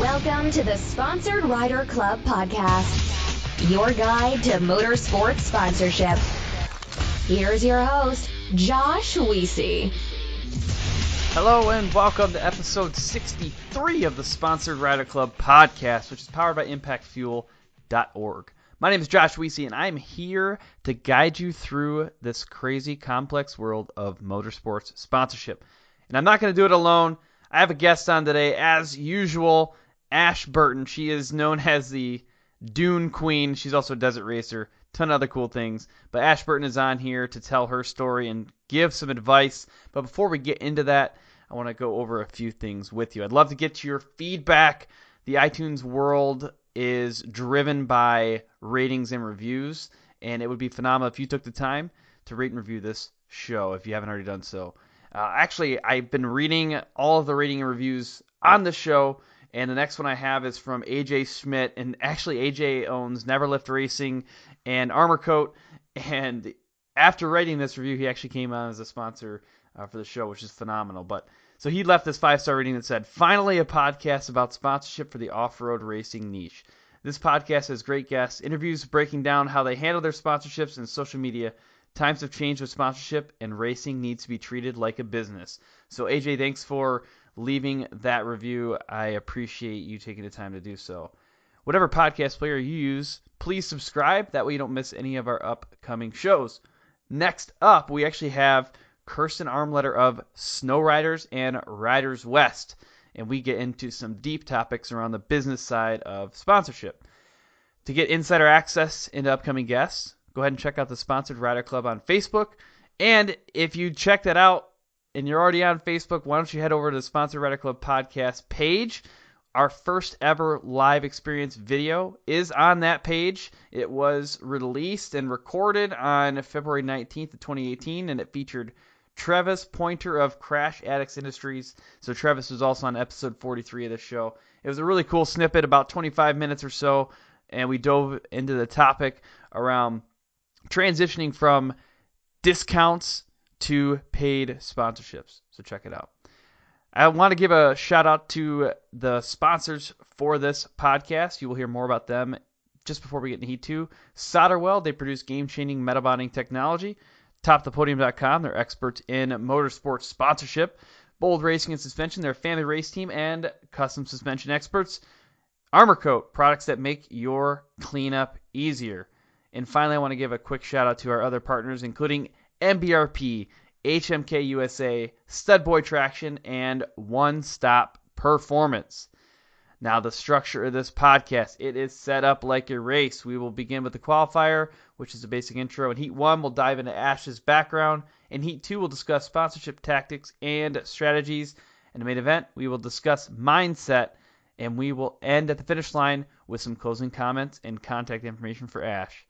Welcome to the Sponsored Rider Club podcast, your guide to motorsports sponsorship. Here's your host, Josh Weesey. Hello and welcome to episode 63 of the Sponsored Rider Club podcast, which is powered by impactfuel.org. My name is Josh Weesey, and I'm here to guide you through this crazy, complex world of motorsports sponsorship. And I'm not going to do it alone. I have a guest on today, as usual, Ash Burton. She is known as the Dune Queen. She's also a desert racer, ton of other cool things. But Ash Burton is on here to tell her story and give some advice. But before we get into that, I want to go over a few things with you. I'd love to get your feedback. The iTunes world is driven by ratings and reviews, and it would be phenomenal if you took the time to rate and review this show if you haven't already done so. Actually, I've been reading all of the rating and reviews on the show, and the next one I have is from AJ Schmidt, and actually AJ owns Never Lift Racing and Armor Kote, and after writing this review, he actually came on as a sponsor for the show, which is phenomenal. But so he left this 5-star rating that said, "Finally a podcast about sponsorship for the off-road racing niche. This podcast has great guests, interviews breaking down how they handle their sponsorships and social media. Times have changed with sponsorship, and racing needs to be treated like a business." So AJ, thanks for leaving that review. I appreciate you taking the time to do so. Whatever podcast player you use, please subscribe. That way you don't miss any of our upcoming shows. Next up, we actually have Kirsten Armletter of Snow Riders and Riders West, and we get into some deep topics around the business side of sponsorship. To get insider access into upcoming guests, go ahead and check out the Sponsored Rider Club on Facebook. And if you check that out and you're already on Facebook, why don't you head over to the Sponsored Rider Club podcast page. Our first ever live experience video is on that page. It was released and recorded on February 19th of 2018, and it featured Travis Pointer of Crash Addicts Industries. So Travis was also on episode 43 of the show. It was a really cool snippet, about 25 minutes or so, and we dove into the topic around transitioning from discounts to paid sponsorships. So check it out. I want to give a shout out to the sponsors for this podcast. You will hear more about them just before we get into Heat 2. SolderWeld, they produce game-changing metal bonding technology. TopThePodium.com, they're experts in motorsports sponsorship. Bold Racing and Suspension, they're a family race team and custom suspension experts. Armor Kote, products that make your cleanup easier. And finally, I want to give a quick shout out to our other partners, including MBRP, HMK USA, Stud Boy Traction, and One Stop Performance. Now, the structure of this podcast, it is set up like a race. We will begin with the qualifier, which is a basic intro. In Heat 1, we'll dive into Ash's background. In Heat 2, we'll discuss sponsorship tactics and strategies. In the main event, we will discuss mindset, and we will end at the finish line with some closing comments and contact information for Ash.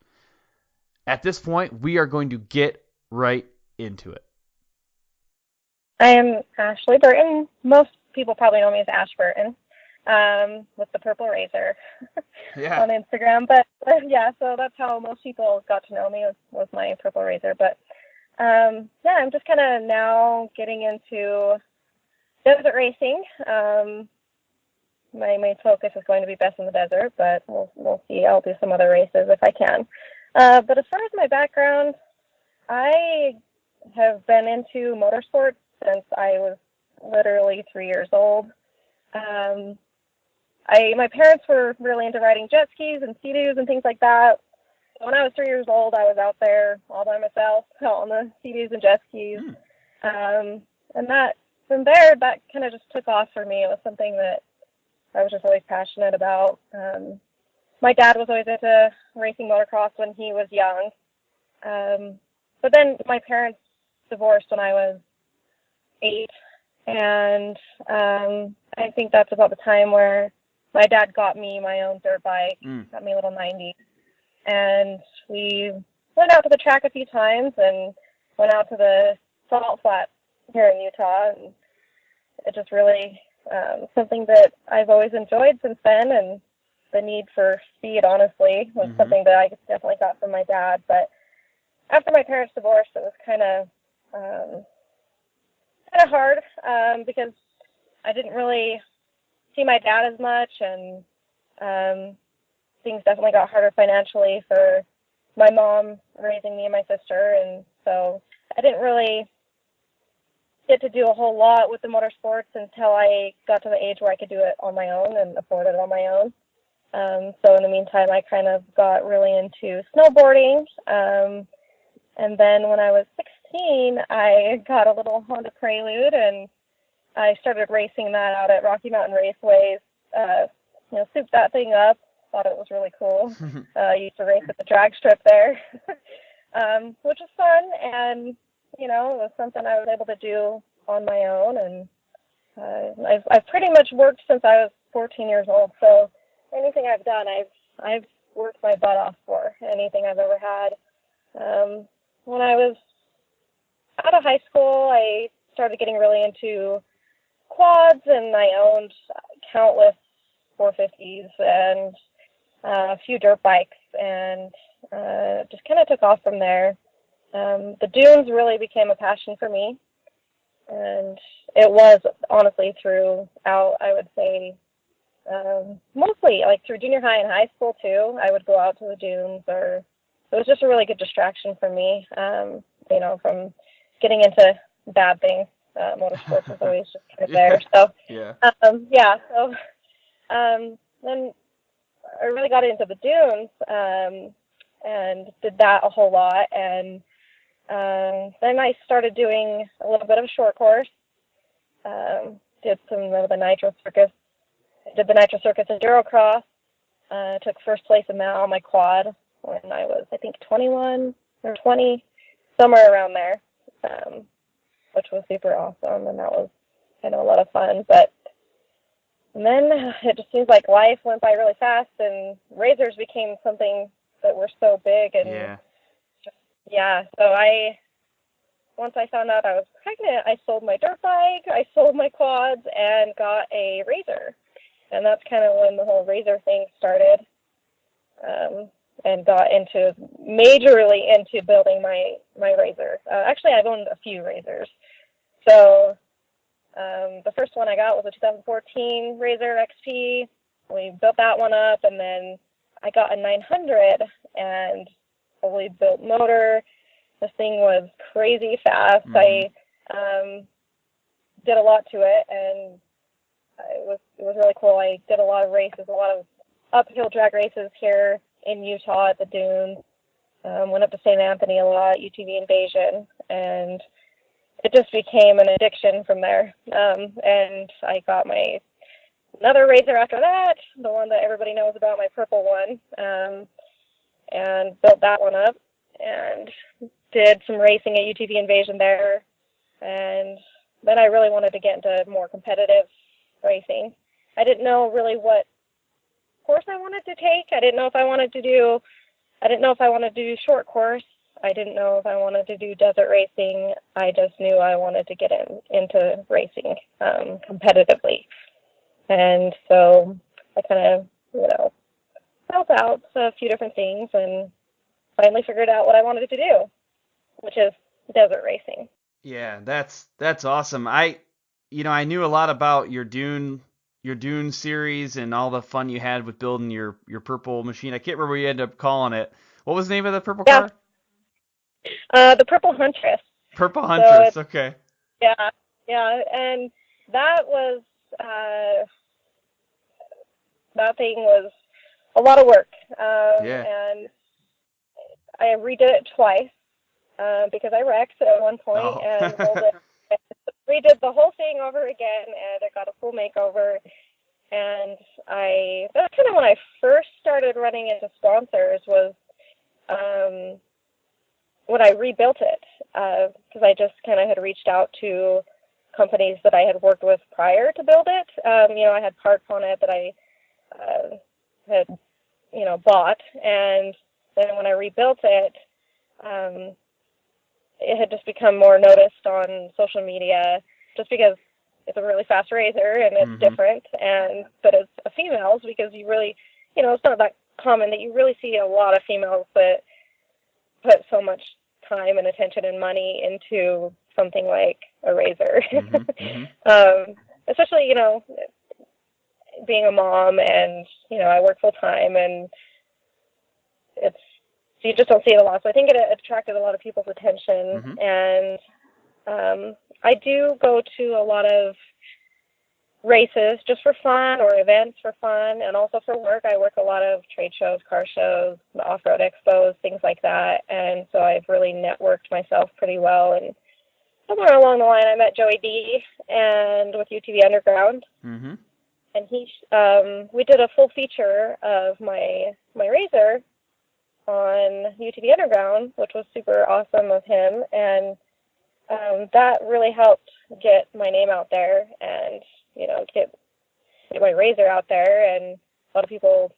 At this point, we are going to get right into it. I am Ashley Burton. Most people probably know me as Ash Burton, with the purple razor on Instagram. But yeah, so that's how most people got to know me was my purple razor. But I'm just kind of now getting into desert racing. My main focus is going to be best in the desert, but we'll see. I'll do some other races if I can. But as far as my background, I have been into motorsports since I was literally 3 years old. My parents were really into riding jet skis and Sea-Doos and things like that. So when I was 3 years old, I was out there all by myself on the Sea-Doos and jet skis. And that, from there, that kind of just took off for me. It was something that I was just always passionate about. My dad was always into racing motocross when he was young. But then my parents divorced when I was 8. And I think that's about the time where my dad got me my own dirt bike, got me a little 90. And we went out to the track a few times and went out to the salt flat here in Utah. And it just really something that I've always enjoyed since then. And the need for speed, honestly, was something that I definitely got from my dad. But after my parents divorced, it was kind of hard because I didn't really see my dad as much, and things definitely got harder financially for my mom raising me and my sister, and so I didn't really get to do a whole lot with the motorsports until I got to the age where I could do it on my own and afford it on my own. So in the meantime, I kind of got really into snowboarding. And then when I was 16, I got a little Honda Prelude, and I started racing that out at Rocky Mountain Raceways. Souped that thing up. Thought it was really cool. I used to race at the drag strip there, which was fun. And, it was something I was able to do on my own. And I've pretty much worked since I was 14 years old. So anything I've done, I've worked my butt off for. Anything I've ever had. When I was out of high school, I started getting really into quads, and I owned countless 450s and a few dirt bikes, and just kind of took off from there. The dunes really became a passion for me, and it was honestly throughout, I would say, mostly like through junior high and high school too. I would go out to the dunes, or it was just a really good distraction for me, from getting into bad things. Motorsports was always just kind of there. So, then I really got into the dunes, and did that a whole lot. And then I started doing a little bit of a short course, did some of the Nitro Circus. I did the Nitro Circus Endurocross, took first place in that on my quad when I was, I think, 21 or 20, somewhere around there, which was super awesome, and that was kind of a lot of fun. But then it just seems like life went by really fast, and razors became something that were so big. And so once I found out I was pregnant, I sold my dirt bike, I sold my quads, and got a razor. And that's kind of when the whole razor thing started, and got majorly into building my razor. Actually, I've owned a few razors. So the first one I got was a 2014 Razor XP. We built that one up, and then I got a 900 and fully built motor. This thing was crazy fast. I did a lot to it, and it was really cool. I did a lot of races, a lot of uphill drag races here in Utah at the dunes. Went up to St. Anthony a lot, UTV Invasion, and it just became an addiction from there. And I got another razor after that, the one that everybody knows about, my purple one, and built that one up, and did some racing at UTV Invasion there. And then I really wanted to get into more competitive racing. I didn't know really what course I wanted to take. I didn't know if I wanted to do short course. I didn't know if I wanted to do desert racing. I just knew I wanted to get into racing competitively. And so I kind of, felt out a few different things and finally figured out what I wanted to do, which is desert racing. Yeah, that's awesome. I knew a lot about your Dune series and all the fun you had with building your purple machine. I can't remember what you ended up calling it. What was the name of the purple car? The Purple Huntress. Purple Huntress, okay. Yeah, and that was, that thing was a lot of work. And I redid it twice because I wrecked at one point and redid the whole thing over again, and I got a full makeover. And that's kind of when I first started running into sponsors, was when I rebuilt it, because I just kind of had reached out to companies that I had worked with prior to build it. I had parts on it that I had, bought, and then when I rebuilt it, it had just become more noticed on social media, just because it's a really fast razor and it's different, but it's a female's, because you really, it's not that common that you really see a lot of females that put so much time and attention and money into something like a razor. Especially, being a mom, and I work full time, and you just don't see it a lot. So I think it attracted a lot of people's attention. And I do go to a lot of races just for fun, or events for fun, and also for work. I work a lot of trade shows, car shows, off-road expos, things like that. And so I've really networked myself pretty well. And somewhere along the line, I met Joey D and with UTV Underground. And we did a full feature of my RZR on UTV Underground, which was super awesome of him. And that really helped get my name out there, and get my RZR out there, and a lot of people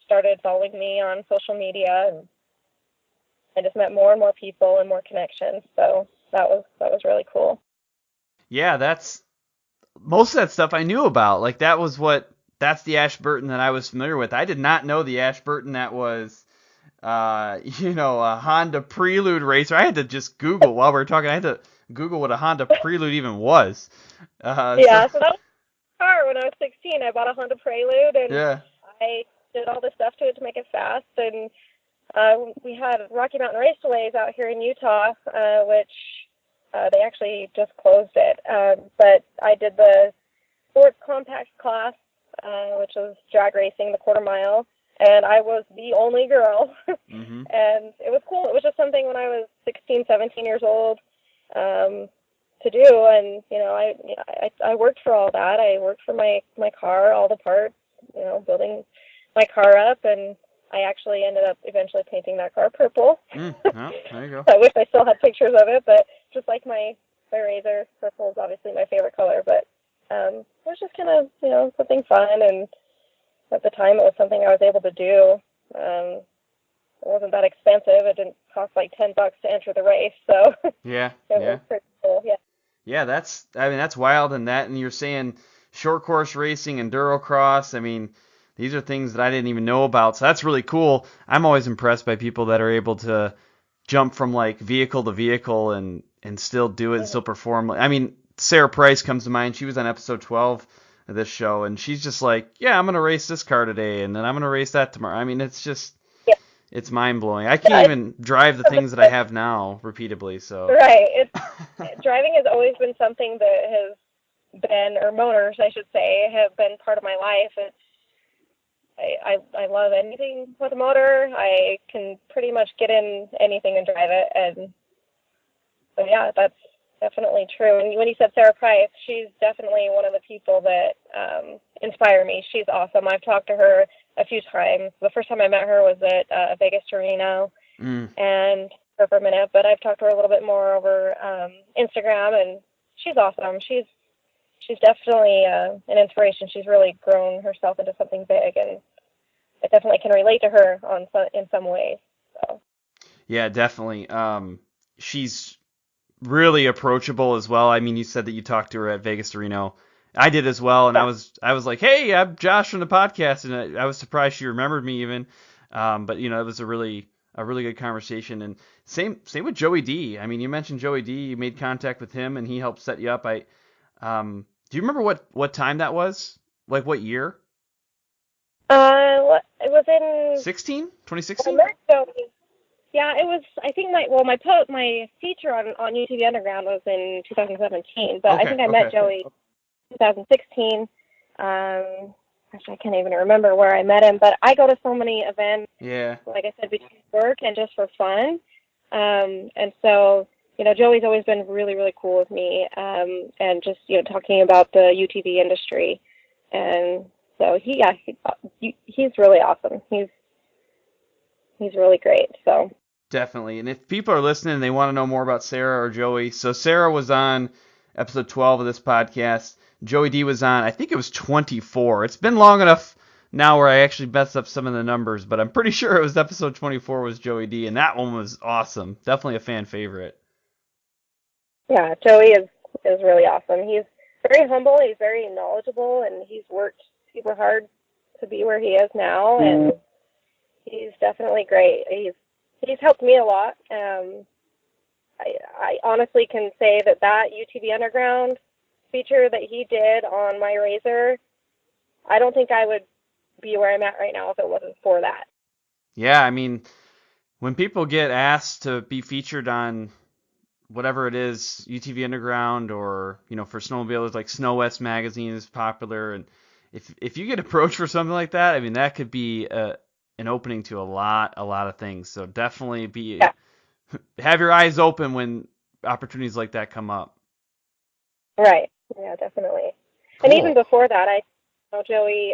started following me on social media, and I just met more and more people and more connections. So that was really cool. Yeah, that's most of that stuff I knew about. Like that's the Ash Burton that I was familiar with. I did not know the Ash Burton that was a Honda Prelude racer. I had to just Google while we were talking. I had to Google what a Honda Prelude even was. So that was my car when I was 16. I bought a Honda Prelude, and I did all the stuff to it to make it fast. And we had Rocky Mountain Raceways out here in Utah, which they actually just closed it. But I did the sports compact class, which was drag racing, the quarter mile. And I was the only girl, and it was cool. It was just something when I was 16, 17 years old to do, and I worked for all that. I worked for my car, all the parts, building my car up, and I actually ended up eventually painting that car purple. There you go. I wish I still had pictures of it, but just like my RZR, purple is obviously my favorite color. But it was just kind of something fun, and at the time, it was something I was able to do. It wasn't that expensive. It didn't cost like $10 to enter the race, so it was pretty cool. Yeah, that's wild. And you're saying short course racing, endurocross. I mean, these are things that I didn't even know about. So that's really cool. I'm always impressed by people that are able to jump from like vehicle to vehicle and still do it and still perform. I mean, Sarah Price comes to mind. She was on episode 12. Of this show, and she's just like, yeah, I'm gonna race this car today, and then I'm gonna race that tomorrow. I mean, it's just it's mind blowing. I can't even drive the things that I have now repeatedly. So driving has always been something that has been, or motors I should say, have been part of my life. I love anything with a motor. I can pretty much get in anything and drive it, and so yeah, that's definitely true. And when you said Sarah Price, she's definitely one of the people that inspire me. She's awesome. I've talked to her a few times. The first time I met her was at Vegas to Reno, and for a minute, but I've talked to her a little bit more over Instagram, and she's awesome. She's definitely an inspiration. She's really grown herself into something big, and I definitely can relate to her in some ways. So. Yeah, definitely. She's really approachable as well. I mean, you said that you talked to her at Vegas to Reno. I did as well, and I was like, hey, I'm Josh from the podcast, and I was surprised she remembered me even. But it was a really good conversation. And same with Joey D. I mean, you mentioned Joey D. You made contact with him, and he helped set you up. Do you remember what time that was? Like what year? It was in 2016. Yeah, it was. I think my feature on UTV Underground was in 2017, but I think I met Joey in 2016. Actually, I can't even remember where I met him, but I go to so many events. Yeah. Like I said, between work and just for fun. And so, Joey's always been really, really cool with me, and just talking about the UTV industry, and so he's really awesome. He's really great. So. Definitely. And if people are listening and they want to know more about Sarah or Joey, so Sarah was on episode 12 of this podcast. Joey D was on, I think it was 24. It's been long enough now where I actually messed up some of the numbers, but I'm pretty sure it was episode 24 was Joey D, and that one was awesome. Definitely a fan favorite. Yeah, Joey is really awesome. He's very humble, he's very knowledgeable, and he's worked super hard to be where he is now, and he's definitely great. He's helped me a lot. I honestly can say that UTV Underground feature that he did on my RZR I don't think I would be where I'm at right now if it wasn't for that. Yeah, I mean, when people get asked to be featured on whatever it is, UTV Underground, or for snowmobilers, like Snow West magazine is popular, and if you get approached for something like that, I mean, that could be an opening to a lot of things. So definitely have your eyes open when opportunities like that come up. Right. Yeah, definitely. Cool. And even before that, I know Joey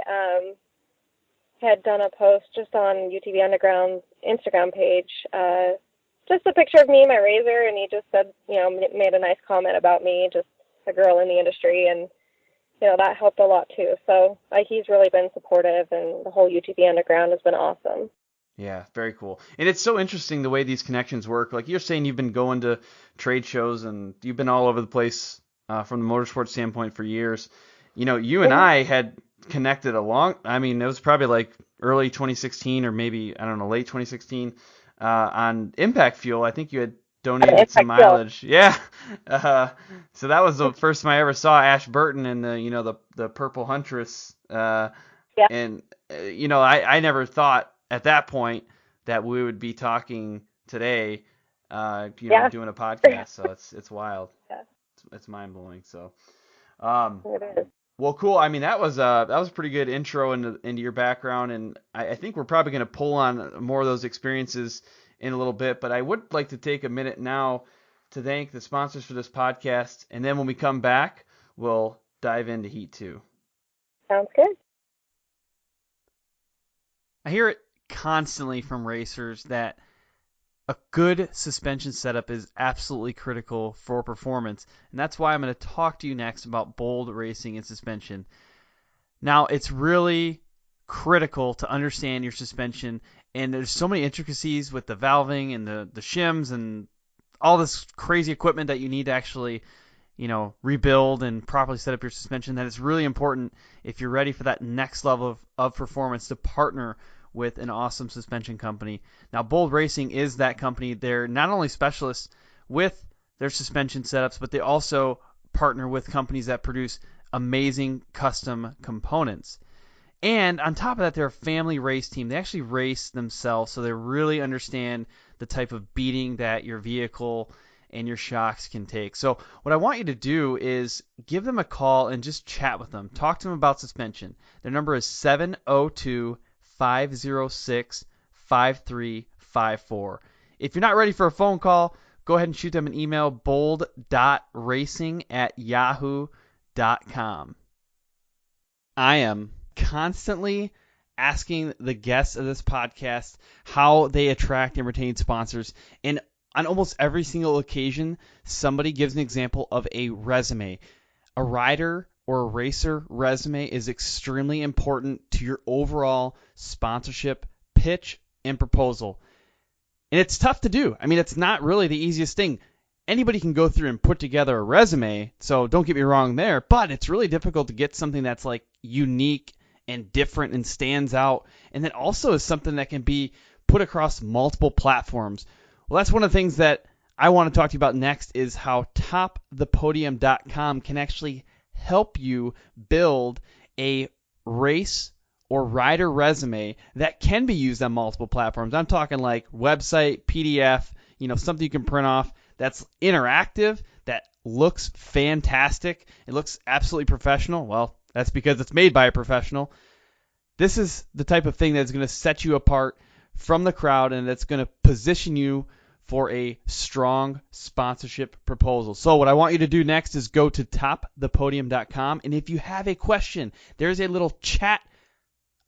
had done a post just on UTV Underground's Instagram page, just a picture of me and my razor, and he just said, made a nice comment about me, just a girl in the industry, and that helped a lot too. So he's really been supportive, and the whole UTV Underground has been awesome. Yeah, very cool. And it's so interesting the way these connections work. Like you're saying, you've been going to trade shows and you've been all over the place from the motorsport standpoint for years. You and I had connected it was probably like early 2016 or maybe, I don't know, late 2016 on Impact Fuel. I think you had donated some mileage. Yeah. So that was the first time I ever saw Ash Burton in the Purple Huntress. Yeah. And, I never thought at that point that we would be talking today, doing a podcast. So it's wild. Yeah. It's mind blowing. So, it is. Well, cool. I mean, that was a pretty good intro into your background, and I think we're probably going to pull on more of those experiences in a little bit. But I would like to take a minute now to thank the sponsors for this podcast, and then when we come back, we'll dive into Heat 2. Sounds good. I hear it constantly from racers that a good suspension setup is absolutely critical for performance, and that's why I'm going to talk to you next about Bold Racing and suspension. Now, it's really critical to understand your suspension, and there's so many intricacies with the valving and the shims and all this crazy equipment that you need to actually rebuild and properly set up your suspension, that it's really important if you're ready for that next level of performance to partner with an awesome suspension company. Now, Bold Racing is that company. They're not only specialists with their suspension setups, but they also partner with companies that produce amazing custom components. And on top of that, they're a family race team. They actually race themselves, so they really understand the type of beating that your vehicle and your shocks can take. So what I want you to do is give them a call and just chat with them. Talk to them about suspension. Their number is 702-506-5354. If you're not ready for a phone call, go ahead and shoot them an email, bold.racing@yahoo.com. I am constantly asking the guests of this podcast how they attract and retain sponsors. And on almost every single occasion, somebody gives an example of a resume. A rider or a racer resume is extremely important to your overall sponsorship pitch and proposal. And it's tough to do. I mean, it's not really the easiest thing. Anybody can go through and put together a resume, so don't get me wrong there, but it's really difficult to get something that's like unique and different and stands out, and that also is something that can be put across multiple platforms. Well, that's one of the things that I want to talk to you about next, is how topthepodium.com can actually help you build a race or rider resume that can be used on multiple platforms. I'm talking like website, PDF, something you can print off that's interactive, that looks fantastic. It looks absolutely professional. Well, that's because it's made by a professional. This is the type of thing that's going to set you apart from the crowd, and that's going to position you for a strong sponsorship proposal. So what I want you to do next is go to topthepodium.com, and if you have a question, there's a little chat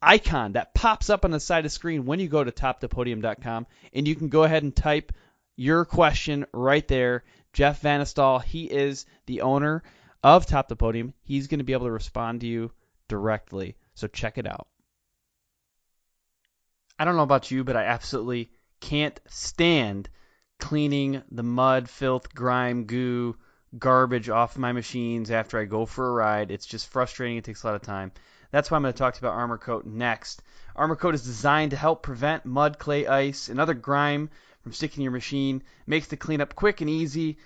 icon that pops up on the side of the screen when you go to topthepodium.com, and you can go ahead and type your question right there. Jeff Vanestal, he is the owner of Top the Podium. He's going to be able to respond to you directly, so check it out. I don't know about you, but I absolutely can't stand cleaning the mud, filth, grime, goo, garbage off my machines after I go for a ride. It's just frustrating. It takes a lot of time. That's why I'm going to talk to you about Armor Coat next. Armor Coat is designed to help prevent mud, clay, ice, and other grime from sticking to your machine. It makes the cleanup quick and easy.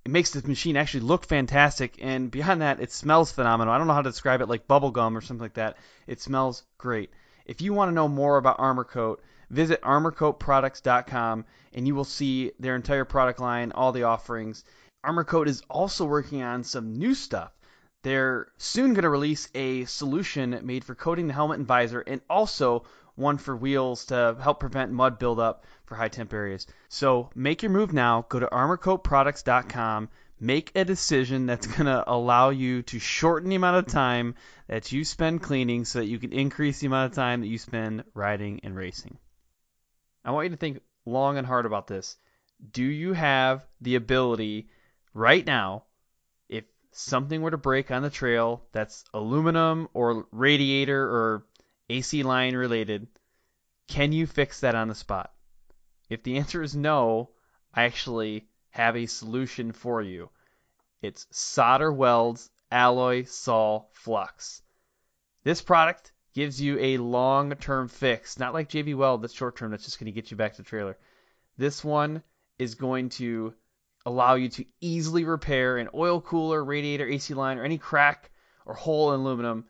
It makes the machine actually look fantastic, and beyond that, it smells phenomenal. I don't know how to describe it, like bubble gum or something like that. It smells great. If you want to know more about Armor Coat, visit armorcoatproducts.com, and you will see their entire product line, all the offerings. Armor Coat is also working on some new stuff. They're soon going to release a solution made for coating the helmet and visor, and also one for wheels to help prevent mud buildup for high temp areas. So make your move now. Go to armorcoatproducts.com. Make a decision that's going to allow you to shorten the amount of time that you spend cleaning so that you can increase the amount of time that you spend riding and racing. I want you to think long and hard about this. Do you have the ability right now, if something were to break on the trail that's aluminum or radiator or AC line related, can you fix that on the spot? If the answer is no, I actually have a solution for you. It's SolderWeld's Alloy Sol Flux. This product gives you a long-term fix, not like JV Weld that's short-term, that's just going to get you back to the trailer. This one is going to allow you to easily repair an oil cooler, radiator, AC line, or any crack or hole in aluminum,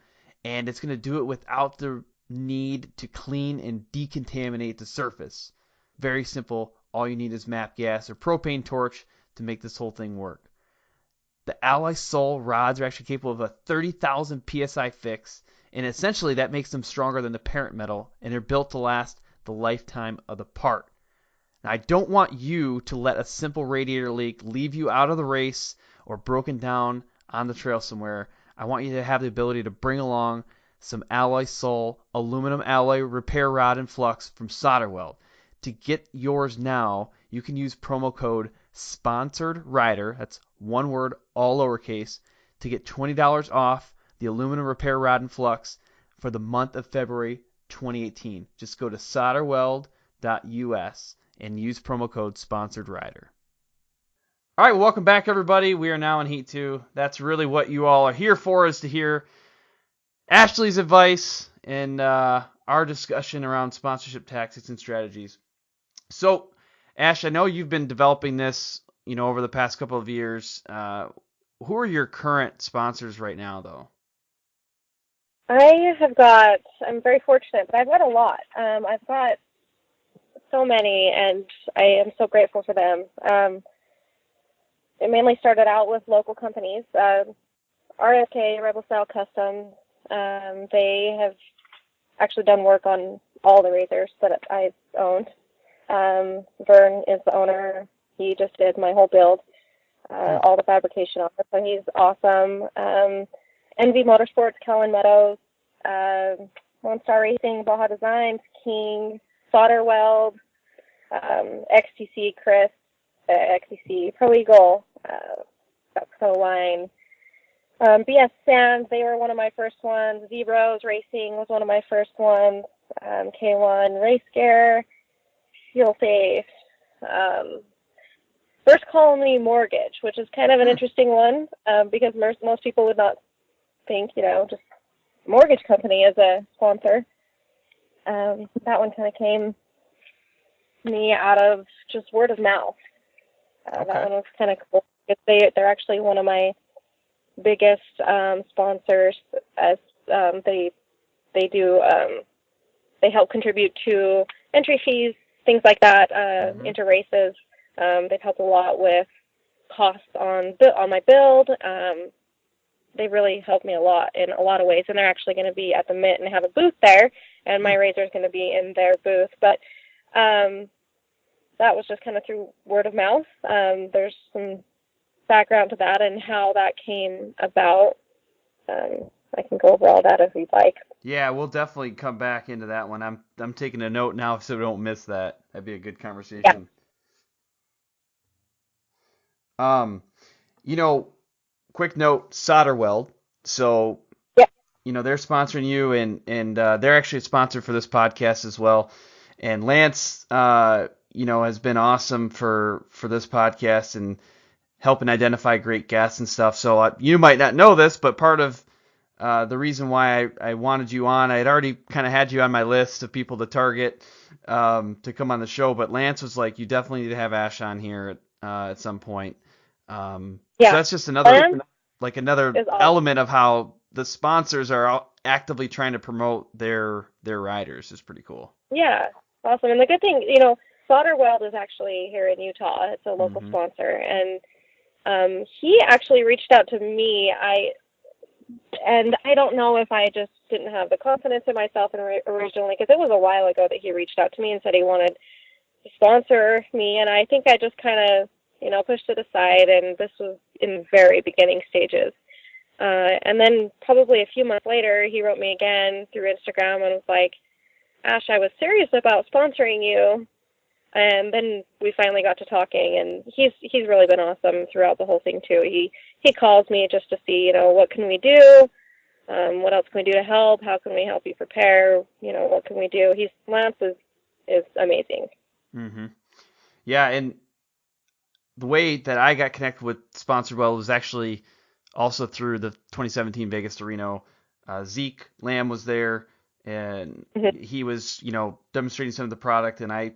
and it's going to do it without the need to clean and decontaminate the surface. Very simple. All you need is MAP gas or propane torch to make this whole thing work. The Alloy Sol rods are actually capable of a 30,000 PSI fix, and essentially that makes them stronger than the parent metal, and they're built to last the lifetime of the part. Now, I don't want you to let a simple radiator leak leave you out of the race or broken down on the trail somewhere. I want you to have the ability to bring along some Alloy Sol aluminum alloy repair rod and flux from SolderWeld. To get yours now, you can use promo code SponsoredRider, that's one word, all lowercase, to get $20 off the aluminum repair rod and flux for the month of February 2018. Just go to solderweld.us and use promo code SponsoredRider. All right, welcome back, everybody. We are now in Heat 2. That's really what you all are here for, is to hear Ashley's advice and our discussion around sponsorship tactics and strategies. So, Ash, I know you've been developing this, over the past couple of years. Who are your current sponsors right now, though? I'm very fortunate, but I've got a lot. I've got so many, and I am so grateful for them. It mainly started out with local companies. RFK, Rebel Style Customs, they have actually done work on all the razors that I've owned. Vern is the owner. He just did my whole build, all the fabrication on it, so he's awesome. NV Motorsports, Kellen Meadows, Lone Star Racing, Baja Designs, King, SolderWeld, XTC, Chris, XTC, Pro Eagle, Pro Line, BS Sands, they were one of my first ones. Zeros Racing was one of my first ones. K1 Race Gear, Fuel Safe, First Colony Mortgage, which is kind of an interesting one because most people would not think, just mortgage company as a sponsor. That one kind of came to me out of just word of mouth. Okay. That one was kind of cool. They're actually one of my biggest sponsors, as they help contribute to entry fees, things like that, into races. They've helped a lot with costs on my build. They really helped me a lot in a lot of ways, and they're actually going to be at the Mint and have a booth there, and my razor is going to be in their booth. But that was just kind of through word of mouth. There's some background to that and how that came about. I can go over all that if you'd like. Yeah, we'll definitely come back into that one. I'm taking a note now so we don't miss that. That'd be a good conversation. Yeah. Quick note, SolderWeld. So, yeah. They're sponsoring you, and they're actually a sponsor for this podcast as well. And Lance, has been awesome for this podcast and helping identify great guests and stuff. So you might not know this, but part of the reason why I wanted you on, I had already kind of had you on my list of people to target to come on the show, but Lance was like, you definitely need to have Ash on here at some point. So that's just another Is awesome. element of how the sponsors are actively trying to promote their riders. Is pretty cool. Yeah, awesome. And the good thing, SolderWeld is actually here in Utah. It's a local sponsor, and he actually reached out to me. I don't know if I just didn't have the confidence in myself originally, because it was a while ago that he reached out to me and said he wanted to sponsor me, and I think I just kind of, pushed it aside, and this was in very beginning stages. And then probably a few months later, he wrote me again through Instagram and was like, Ash, I was serious about sponsoring you. And then we finally got to talking, and he's really been awesome throughout the whole thing too. He calls me just to see, what can we do? What else can we do to help? How can we help you prepare? What can we do? Lance is amazing. Mm-hmm. Yeah, and the way that I got connected with SolderWeld was actually also through the 2017 Vegas to Reno. Zeke Lamb was there, and he was, demonstrating some of the product, and I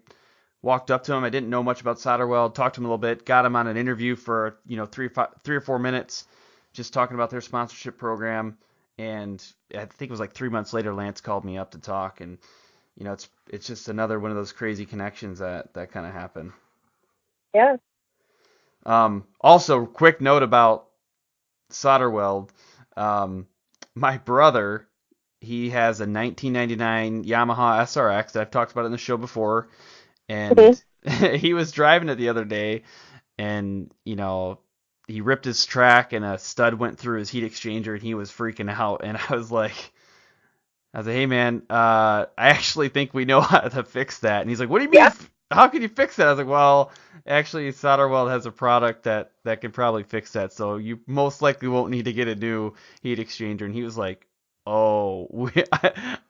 walked up to him. I didn't know much about SolderWeld, talked to him a little bit, got him on an interview for, 3 or 4 minutes, just talking about their sponsorship program. And I think it was like 3 months later, Lance called me up to talk, and it's just another one of those crazy connections that kind of happen. Yeah. Also, quick note about SolderWeld. My brother, he has a 1999 Yamaha SRX that I've talked about in the show before, and he was driving it the other day, and he ripped his track and a stud went through his heat exchanger, and he was freaking out. And I was like, hey man, I actually think we know how to fix that. And he's like, what do you mean? Yeah. How can you fix that? I was like, well, actually, SolderWeld has a product that can probably fix that, so you most likely won't need to get a new heat exchanger. And he was like, oh,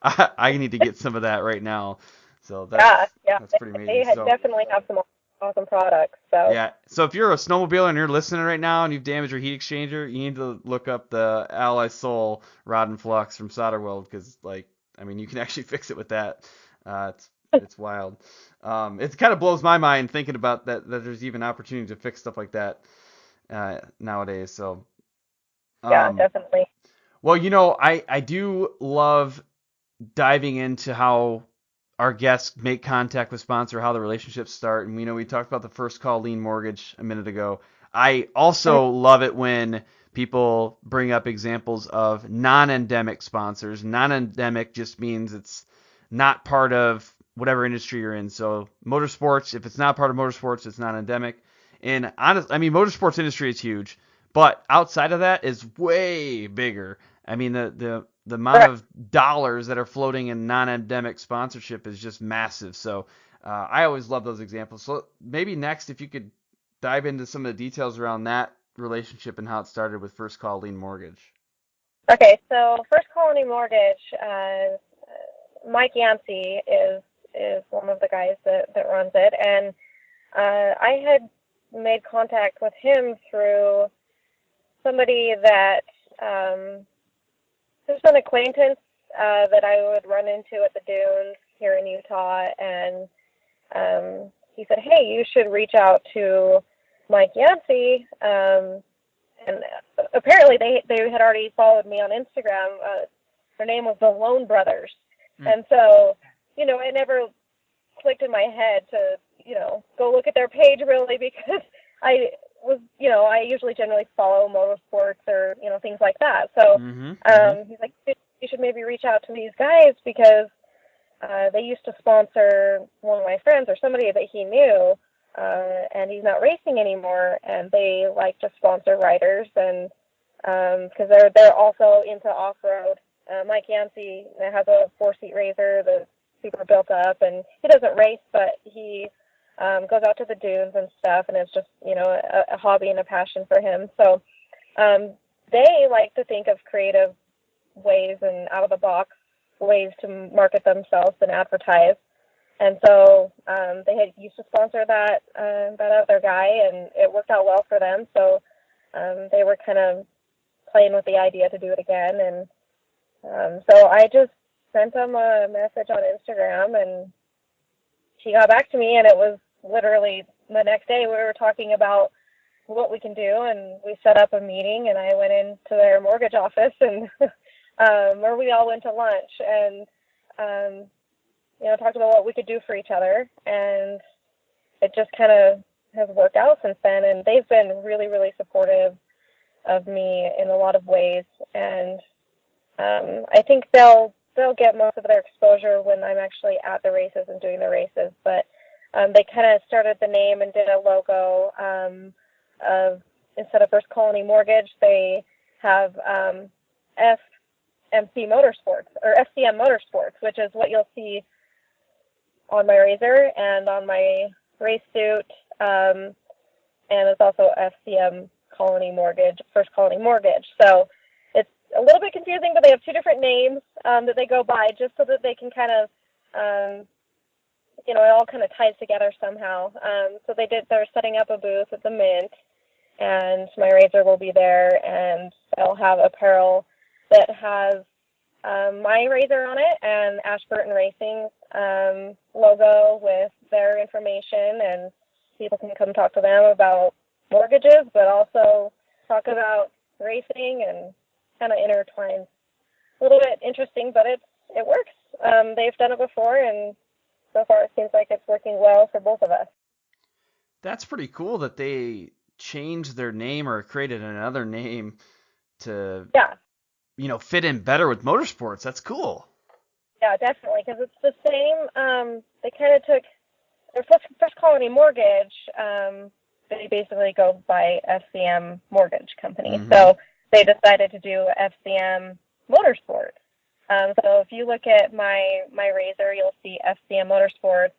I need to get some of that right now. So that's pretty amazing. They definitely have some awesome products. So yeah. So if you're a snowmobiler and you're listening right now and you've damaged your heat exchanger, you need to look up the Ally Soul Rod and Flux from SolderWeld, because you can actually fix it with that. It's wild. It kind of blows my mind thinking about that there's even opportunity to fix stuff like that nowadays. So yeah, definitely. Well, I do love diving into how our guests make contact with sponsor, how the relationships start. And we talked about the first call lien mortgage a minute ago. I also love it when people bring up examples of non-endemic sponsors. Non-endemic just means it's not part of whatever industry you're in. So motorsports, if it's not part of motorsports, it's not endemic. And motorsports industry is huge, but outside of that is way bigger. The amount of dollars that are floating in non-endemic sponsorship is just massive. So I always love those examples. So maybe next, if you could dive into some of the details around that relationship and how it started with First Call Lien Mortgage. Okay, so First Call Lien Mortgage, Mike Yancey is one of the guys that runs it, and I had made contact with him through somebody that there's an acquaintance that I would run into at the dunes here in Utah, and he said, hey, you should reach out to Mike Yancey, and apparently they had already followed me on Instagram. Their name was the Lone Brothers, and so it never clicked in my head to go look at their page really, because I usually generally follow motorsports or things like that. So he's like, you should maybe reach out to these guys, because they used to sponsor one of my friends or somebody that he knew, and he's not racing anymore, and they like to sponsor riders, and because they're also into off-road. Mike Yancey has a 4-seat RZR that's super built up, and he doesn't race, but he goes out to the dunes and stuff, and it's just a hobby and a passion for him. So they like to think of creative ways and out of the box ways to market themselves and advertise. And so they had used to sponsor that other guy, and it worked out well for them. So they were kind of playing with the idea to do it again. And so I just sent them a message on Instagram, and she got back to me, and it was literally the next day we were talking about what we can do, and we set up a meeting, and I went into their mortgage office, and where we all went to lunch, and talked about what we could do for each other, and it just kind of has worked out since then. And they've been really, really supportive of me in a lot of ways, and I think they'll get most of their exposure when I'm actually at the races and doing the races. But they kind of started the name and did a logo of, instead of First Colony Mortgage, they have FMC Motorsports, or FCM Motorsports, which is what you'll see on my razor and on my race suit, and it's also FCM Colony Mortgage, First Colony Mortgage. So it's a little bit confusing, but they have two different names that they go by, just so that they can kind of, it all kind of ties together somehow. So they're setting up a booth at the Mint, and my razor will be there, and they'll have apparel that has my razor on it and Burton Racing logo with their information, and people can come talk to them about mortgages, but also talk about racing, and kind of intertwine. A little bit interesting, but it works. They've done it before, and so far it seems like it's working well for both of us. That's pretty cool that they changed their name or created another name to fit in better with motorsports. That's cool. Yeah, definitely, because it's the same. They kind of took their First Colony Mortgage. They basically go by FCM Mortgage Company. Mm-hmm. So they decided to do FCM Motorsports. So if you look at my razor, you'll see FCM Motorsports.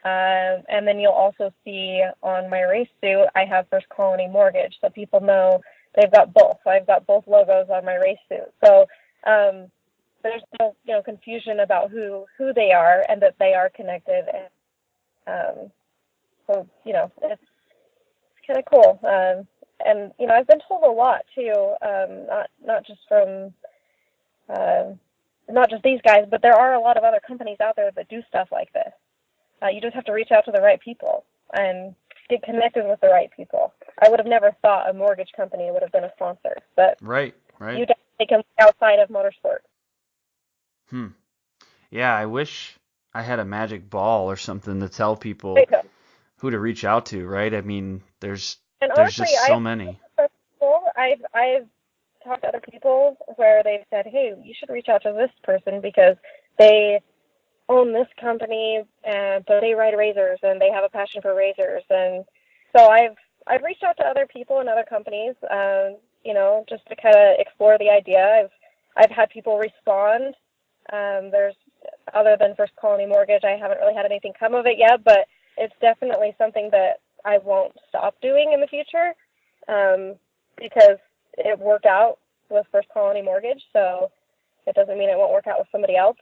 And then you'll also see on my race suit, I have First Colony Mortgage. So people know they've got both. So I've got both logos on my race suit. So there's no confusion about who they are, and that they are connected. And so it's kind of cool. And I've been told a lot too, not just from not just these guys, but there are a lot of other companies out there that do stuff like this. You just have to reach out to the right people and get connected with the right people. I would have never thought a mortgage company would have been a sponsor, but right. You definitely can look outside of motorsport. Yeah, I wish I had a magic ball or something to tell people who to reach out to, right? I mean, there's honestly, just so many. I've talked to other people where they've said, hey, you should reach out to this person because they own this company, but they ride razors and they have a passion for razors. And so I've reached out to other people and other companies, just to kind of explore the idea. I've had people respond. There's, other than First Colony Mortgage, I haven't really had anything come of it yet, but it's definitely something that I won't stop doing in the future, because it worked out with First Colony Mortgage, so it doesn't mean it won't work out with somebody else.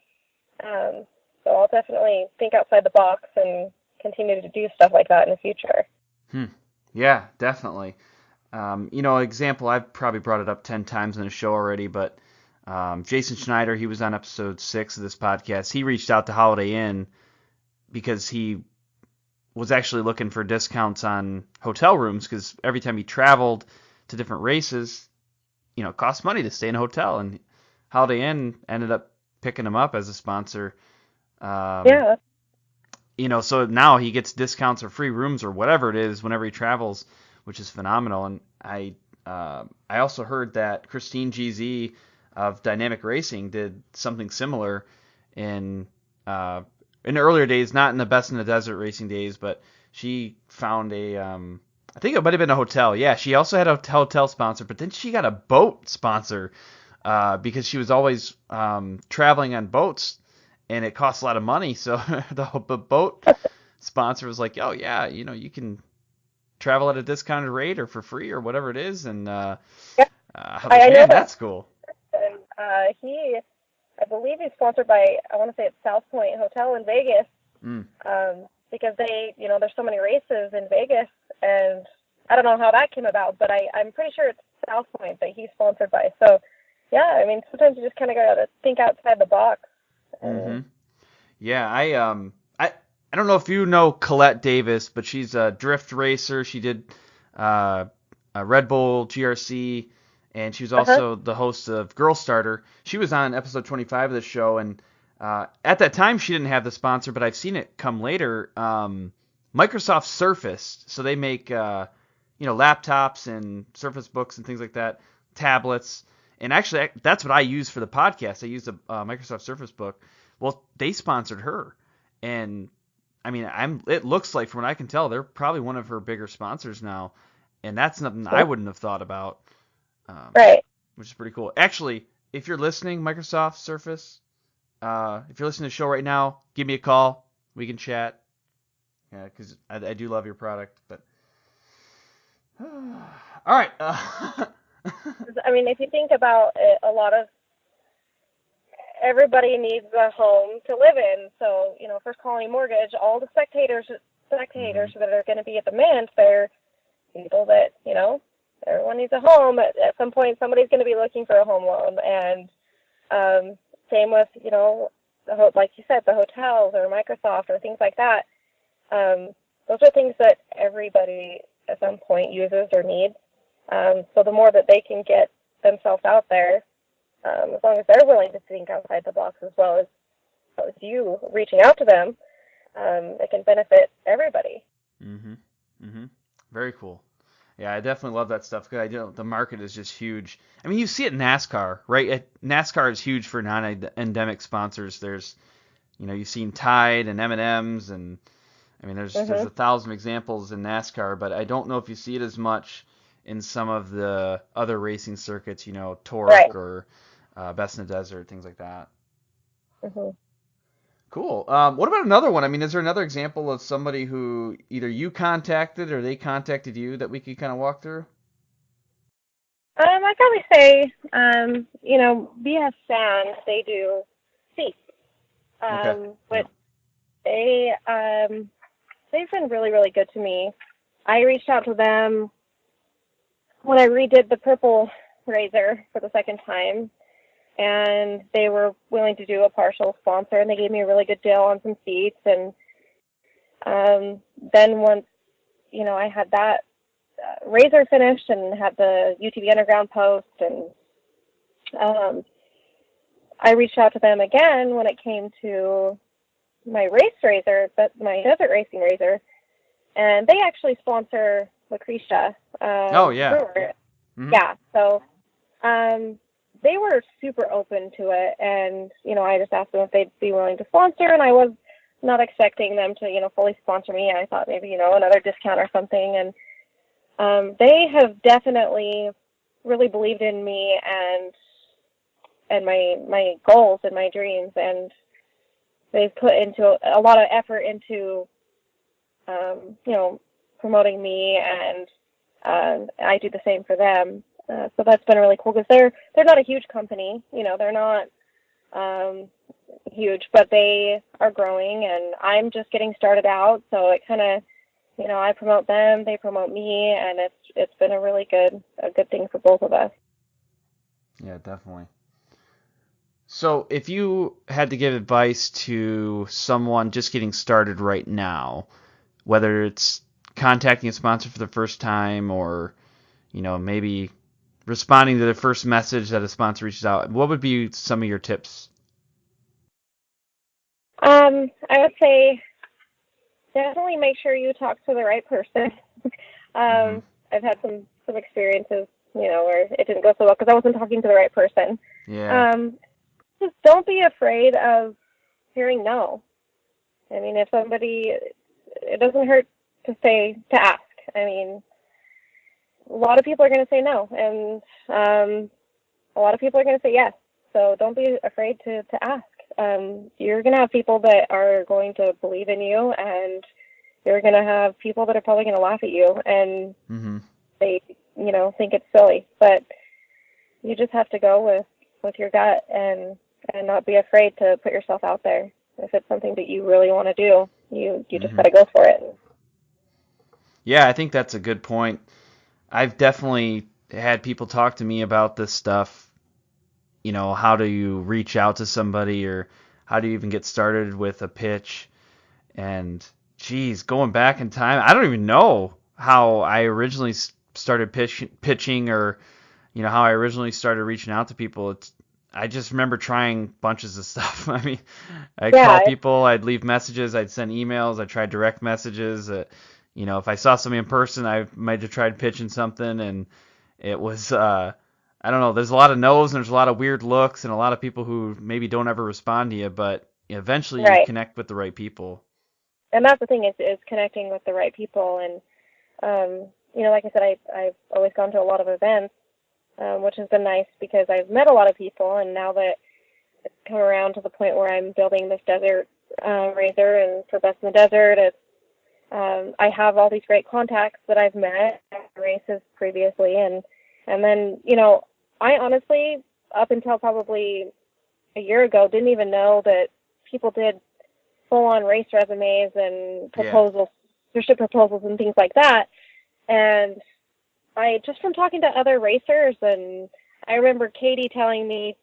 So I'll definitely think outside the box and continue to do stuff like that in the future. Yeah, definitely. Example, I've probably brought it up 10 times in the show already, but Jason Schneider, he was on episode 6 of this podcast. He reached out to Holiday Inn because he was actually looking for discounts on hotel rooms, because every time he traveled to different races, it cost money to stay in a hotel, and Holiday Inn ended up picking him up as a sponsor. So now he gets discounts or free rooms or whatever it is whenever he travels, which is phenomenal. And I also heard that Christine GZ of Dynamic Racing did something similar in earlier days, not in the Best in the Desert racing days, but she found I think it might have been a hotel. Yeah, she also had a hotel sponsor, but then she got a boat sponsor because she was always traveling on boats, and it costs a lot of money. So the boat sponsor was like, oh, yeah, you can travel at a discounted rate or for free or whatever it is. And I know that's cool. And I believe he's sponsored by, I want to say it's South Point Hotel in Vegas, because there's so many races in Vegas, and I don't know how that came about, but I'm pretty sure it's South Point that he's sponsored by. So, yeah, I mean, sometimes you just kind of got to think outside the box. Yeah, I don't know if you know Colette Davis, but she's a drift racer. She did Red Bull GRC, and she was also the host of Girl Starter. She was on episode 25 of the show, and at that time she didn't have the sponsor, but I've seen it come later. Microsoft Surface, so they make laptops and Surface Books and things like that, tablets, and actually that's what I use for the podcast. I use a Microsoft Surface Book. Well, they sponsored her, and I mean, it looks like, from what I can tell, they're probably one of her bigger sponsors now, and that's something I wouldn't have thought about. Right. Which is pretty cool. Actually, if you're listening, Microsoft Surface, if you're listening to the show right now, give me a call. We can chat. Yeah, because I do love your product. But all right. I mean, if you think about it, everybody needs a home to live in. So, First Colony Mortgage, all the spectators that are going to be at the Mint, they're people that, everyone needs a home. At some point, somebody's going to be looking for a home loan. And same with, like you said, the hotels or Microsoft or things like that. Those are things that everybody at some point uses or needs. So the more that they can get themselves out there, as long as they're willing to think outside the box as well as you reaching out to them, it can benefit everybody. Very cool. Yeah, I definitely love that stuff because the market is just huge. I mean, you see it in NASCAR, right? NASCAR is huge for non-endemic sponsors. There's, you've seen Tide and M&M's, and I mean, there's 1,000 examples in NASCAR, but I don't know if you see it as much in some of the other racing circuits, Torque or Best in the Desert, things like that. Cool. What about another one? I mean, is there another example of somebody who either you contacted or they contacted you that we could kind of walk through? I'd probably say, BS Sand, they do seats. But they've been really, really good to me. I reached out to them when I redid the purple razor for the second time, and they were willing to do a partial sponsor, and they gave me a really good deal on some seats. And then once, I had that razor finished and had the UTV Underground post, and I reached out to them again when it came to my race razor, but my desert racing razor, and they actually sponsor Lucretia. Brewer. Yeah, so they were super open to it, and I just asked them if they'd be willing to sponsor, and I was not expecting them to fully sponsor me. I thought maybe another discount or something, and they have definitely really believed in me and my goals and my dreams, and they've put into a lot of effort into promoting me, and I do the same for them. So that's been really cool because they're not a huge company, they're not huge, but they are growing, and I'm just getting started out. So it kind of, I promote them, they promote me, and it's been a really good thing for both of us. Yeah, definitely. So if you had to give advice to someone just getting started right now, whether it's contacting a sponsor for the first time or, maybe responding to the first message that a sponsor reaches out, what would be some of your tips? I would say definitely make sure you talk to the right person. I've had some experiences, where it didn't go so well because I wasn't talking to the right person. Yeah. Just don't be afraid of hearing no. I mean, it doesn't hurt to ask. I mean, a lot of people are going to say no, and a lot of people are going to say yes. So don't be afraid to ask. You're going to have people that are going to believe in you, and you're going to have people that are probably going to laugh at you, and they, think it's silly. But you just have to go with your gut and not be afraid to put yourself out there. If it's something that you really want to do, you just got to go for it. Yeah, I think that's a good point. I've definitely had people talk to me about this stuff. How do you reach out to somebody, or how do you even get started with a pitch? And geez, going back in time, I don't even know how I originally started pitching, or how I originally started reaching out to people. I just remember trying bunches of stuff. I mean, I'd call people, I'd leave messages, I'd send emails, I'd try direct messages. If I saw somebody in person, I might have tried pitching something, and it was, I don't know, there's a lot of no's and there's a lot of weird looks and a lot of people who maybe don't ever respond to you, but eventually you connect with the right people. And that's the thing is connecting with the right people. And, like I said, I've always gone to a lot of events, which has been nice because I've met a lot of people, and now that it's come around to the point where I'm building this desert razor and for Best in the Desert, I have all these great contacts that I've met at races previously, and then, I honestly, up until probably a year ago, didn't even know that people did full-on race resumes and proposals, sponsorship proposals and things like that. And I just from talking to other racers, and I remember Katie telling me,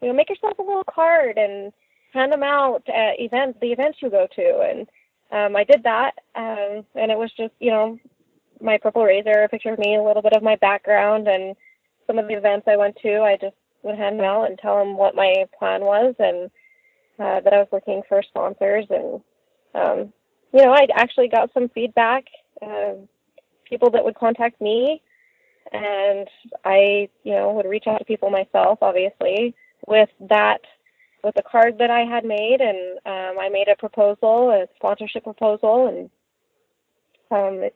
make yourself a little card and hand them out at the events you go to. And I did that, and it was just, my purple razor, a picture of me, a little bit of my background, and some of the events I went to, I just would hand them out and tell them what my plan was, and that I was looking for sponsors. And, I actually got some feedback, people that would contact me, and I, would reach out to people myself, obviously, with the card that I had made, and I made a proposal, a sponsorship proposal, and so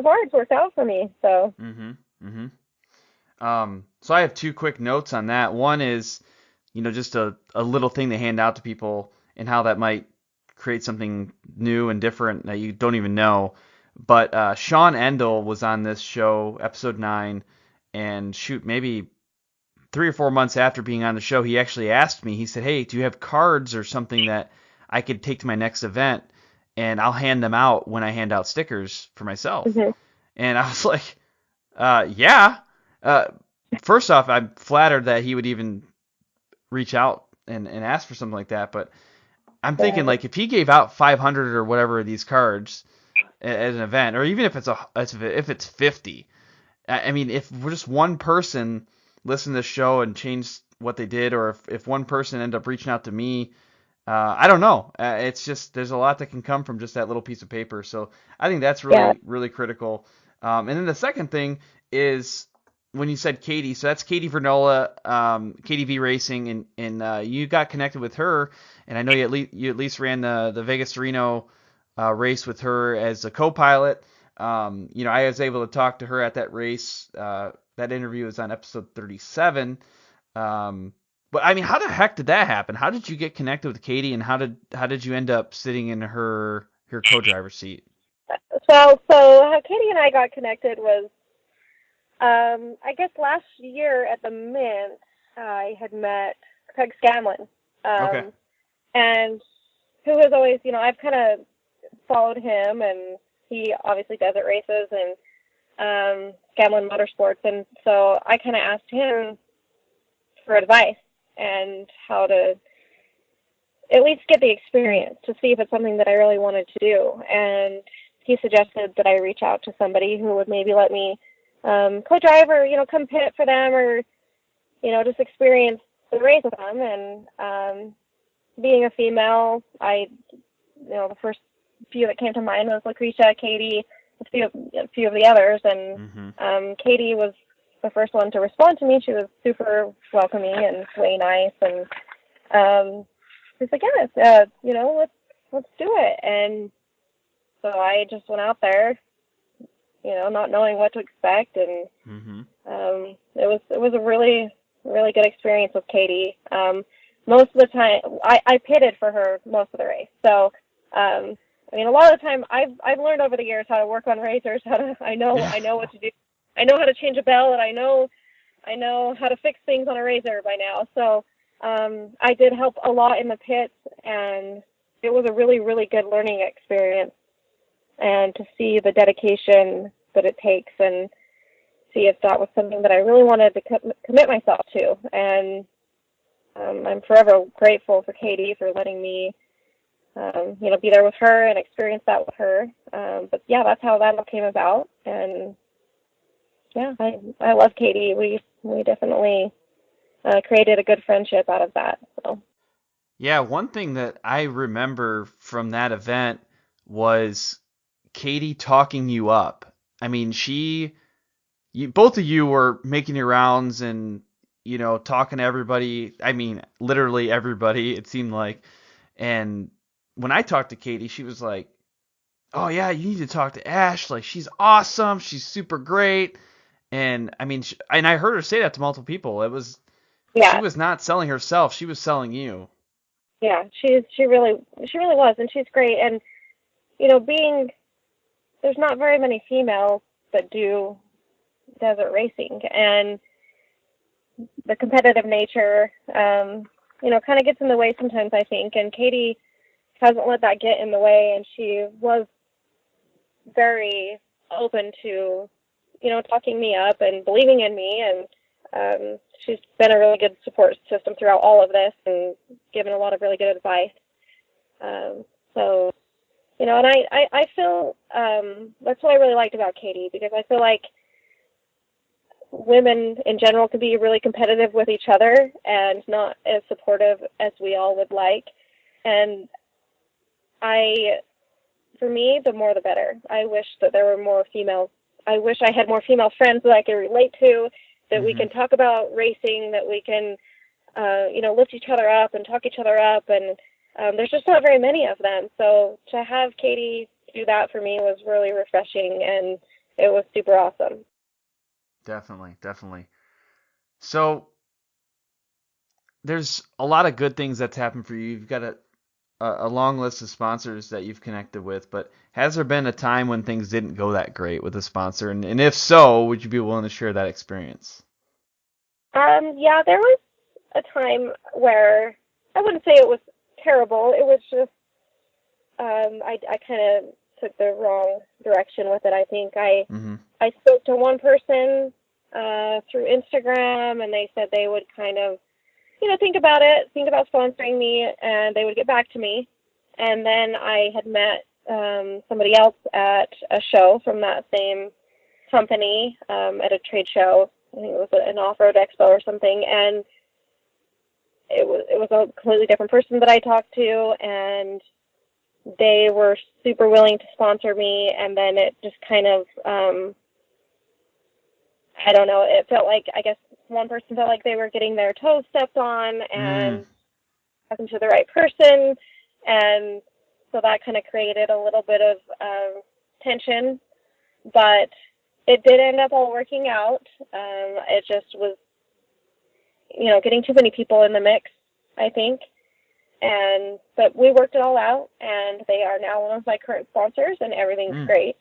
far it's worked out for me. So. So I have two quick notes on that. One is, just a little thing to hand out to people and how that might create something new and different that you don't even know. But Sean Endel was on this show, episode 9, and maybe 3 or 4 months after being on the show, he actually asked me, he said, "Hey, do you have cards or something that I could take to my next event, and I'll hand them out when I hand out stickers for myself?" Mm-hmm. And I was like, yeah. First off, I'm flattered that he would even reach out and ask for something like that, but I'm thinking, like, if he gave out 500 or whatever of these cards at an event, or even if it's 50, I mean, if just one person listened to the show and changed what they did, or if one person ended up reaching out to me, I don't know. It's just, there's a lot that can come from just that little piece of paper. So I think that's really, really critical. And then the second thing is when you said Katie, so that's Katie Vernola, KDV Racing, and you got connected with her, and I know you at least ran the Vegas to Reno race with her as a co-pilot. I was able to talk to her at that race. That interview was on episode 37. But I mean, how the heck did that happen? How did you get connected with Katie, and how did you end up sitting in her co-driver seat? So how Katie and I got connected was, I guess last year at the Mint, I had met Craig Scanlon, Okay. and who has always, I've kind of followed him, and he obviously desert races and Scanlon Motorsports, and so I kind of asked him for advice and how to at least get the experience to see if it's something that I really wanted to do. And he suggested that I reach out to somebody who would maybe let me co-drive or, come pit for them, or, just experience the race with them. And being a female, the first few that came to mind was Lucretia, Katie, a few of the others. And Katie was the first one to respond to me. She was super welcoming and way nice. And she's like, let's do it. And so I just went out there, not knowing what to expect, and it was a really, really good experience with Katie. Most of the time, I pitted for her most of the race. So, a lot of the time, I've learned over the years how to work on racers. I know what to do. I know how to change a bell, and I know how to fix things on a razor by now. So, I did help a lot in the pits, and it was a really, really good learning experience. And to see the dedication that it takes, and see if that was something that I really wanted to commit myself to. And I'm forever grateful for Katie for letting me be there with her and experience that with her. But yeah, that's how that all came about. And yeah, I love Katie. We definitely created a good friendship out of that. So. Yeah, one thing that I remember from that event was Katie talking you up. I mean, both of you were making your rounds and, talking to everybody. I mean, literally everybody, it seemed like. And when I talked to Katie, she was like, "Oh yeah, you need to talk to Ash. Like, she's awesome. She's super great." And I mean, and I heard her say that to multiple people. She was not selling herself. She was selling you. Yeah, she really was, and she's great. And there's not very many females that do desert racing, and the competitive nature, kind of gets in the way sometimes, I think. And Katie hasn't let that get in the way, and she was very open to, talking me up and believing in me. And she's been a really good support system throughout all of this and given a lot of really good advice. And I feel that's what I really liked about Katie, because I feel like women in general can be really competitive with each other and not as supportive as we all would like. And for me, the more the better. I wish that there were more females. I wish I had more female friends that I could relate to, that we can talk about racing, that we can, lift each other up and talk each other up. And there's just not very many of them. So to have Katie do that for me was really refreshing, and it was super awesome. Definitely. So there's a lot of good things that's happened for you. You've got a long list of sponsors that you've connected with, but has there been a time when things didn't go that great with a sponsor? And if so, would you be willing to share that experience? Yeah, there was a time where I wouldn't say it was terrible. It was just I kind of took the wrong direction with it. I think I spoke to one person through Instagram, and they said they would kind of think about sponsoring me, and they would get back to me. And then I had met somebody else at a show from that same company at a trade show. I think it was an off-road expo or something, and it was a completely different person that I talked to, and they were super willing to sponsor me. And then it just kind of, I don't know, it felt like, I guess one person felt like they were getting their toes stepped on and talking to the right person. And so that kind of created a little bit of tension, but it did end up all working out. It just was, getting too many people in the mix, I think. But we worked it all out, and they are now one of my current sponsors, and everything's great.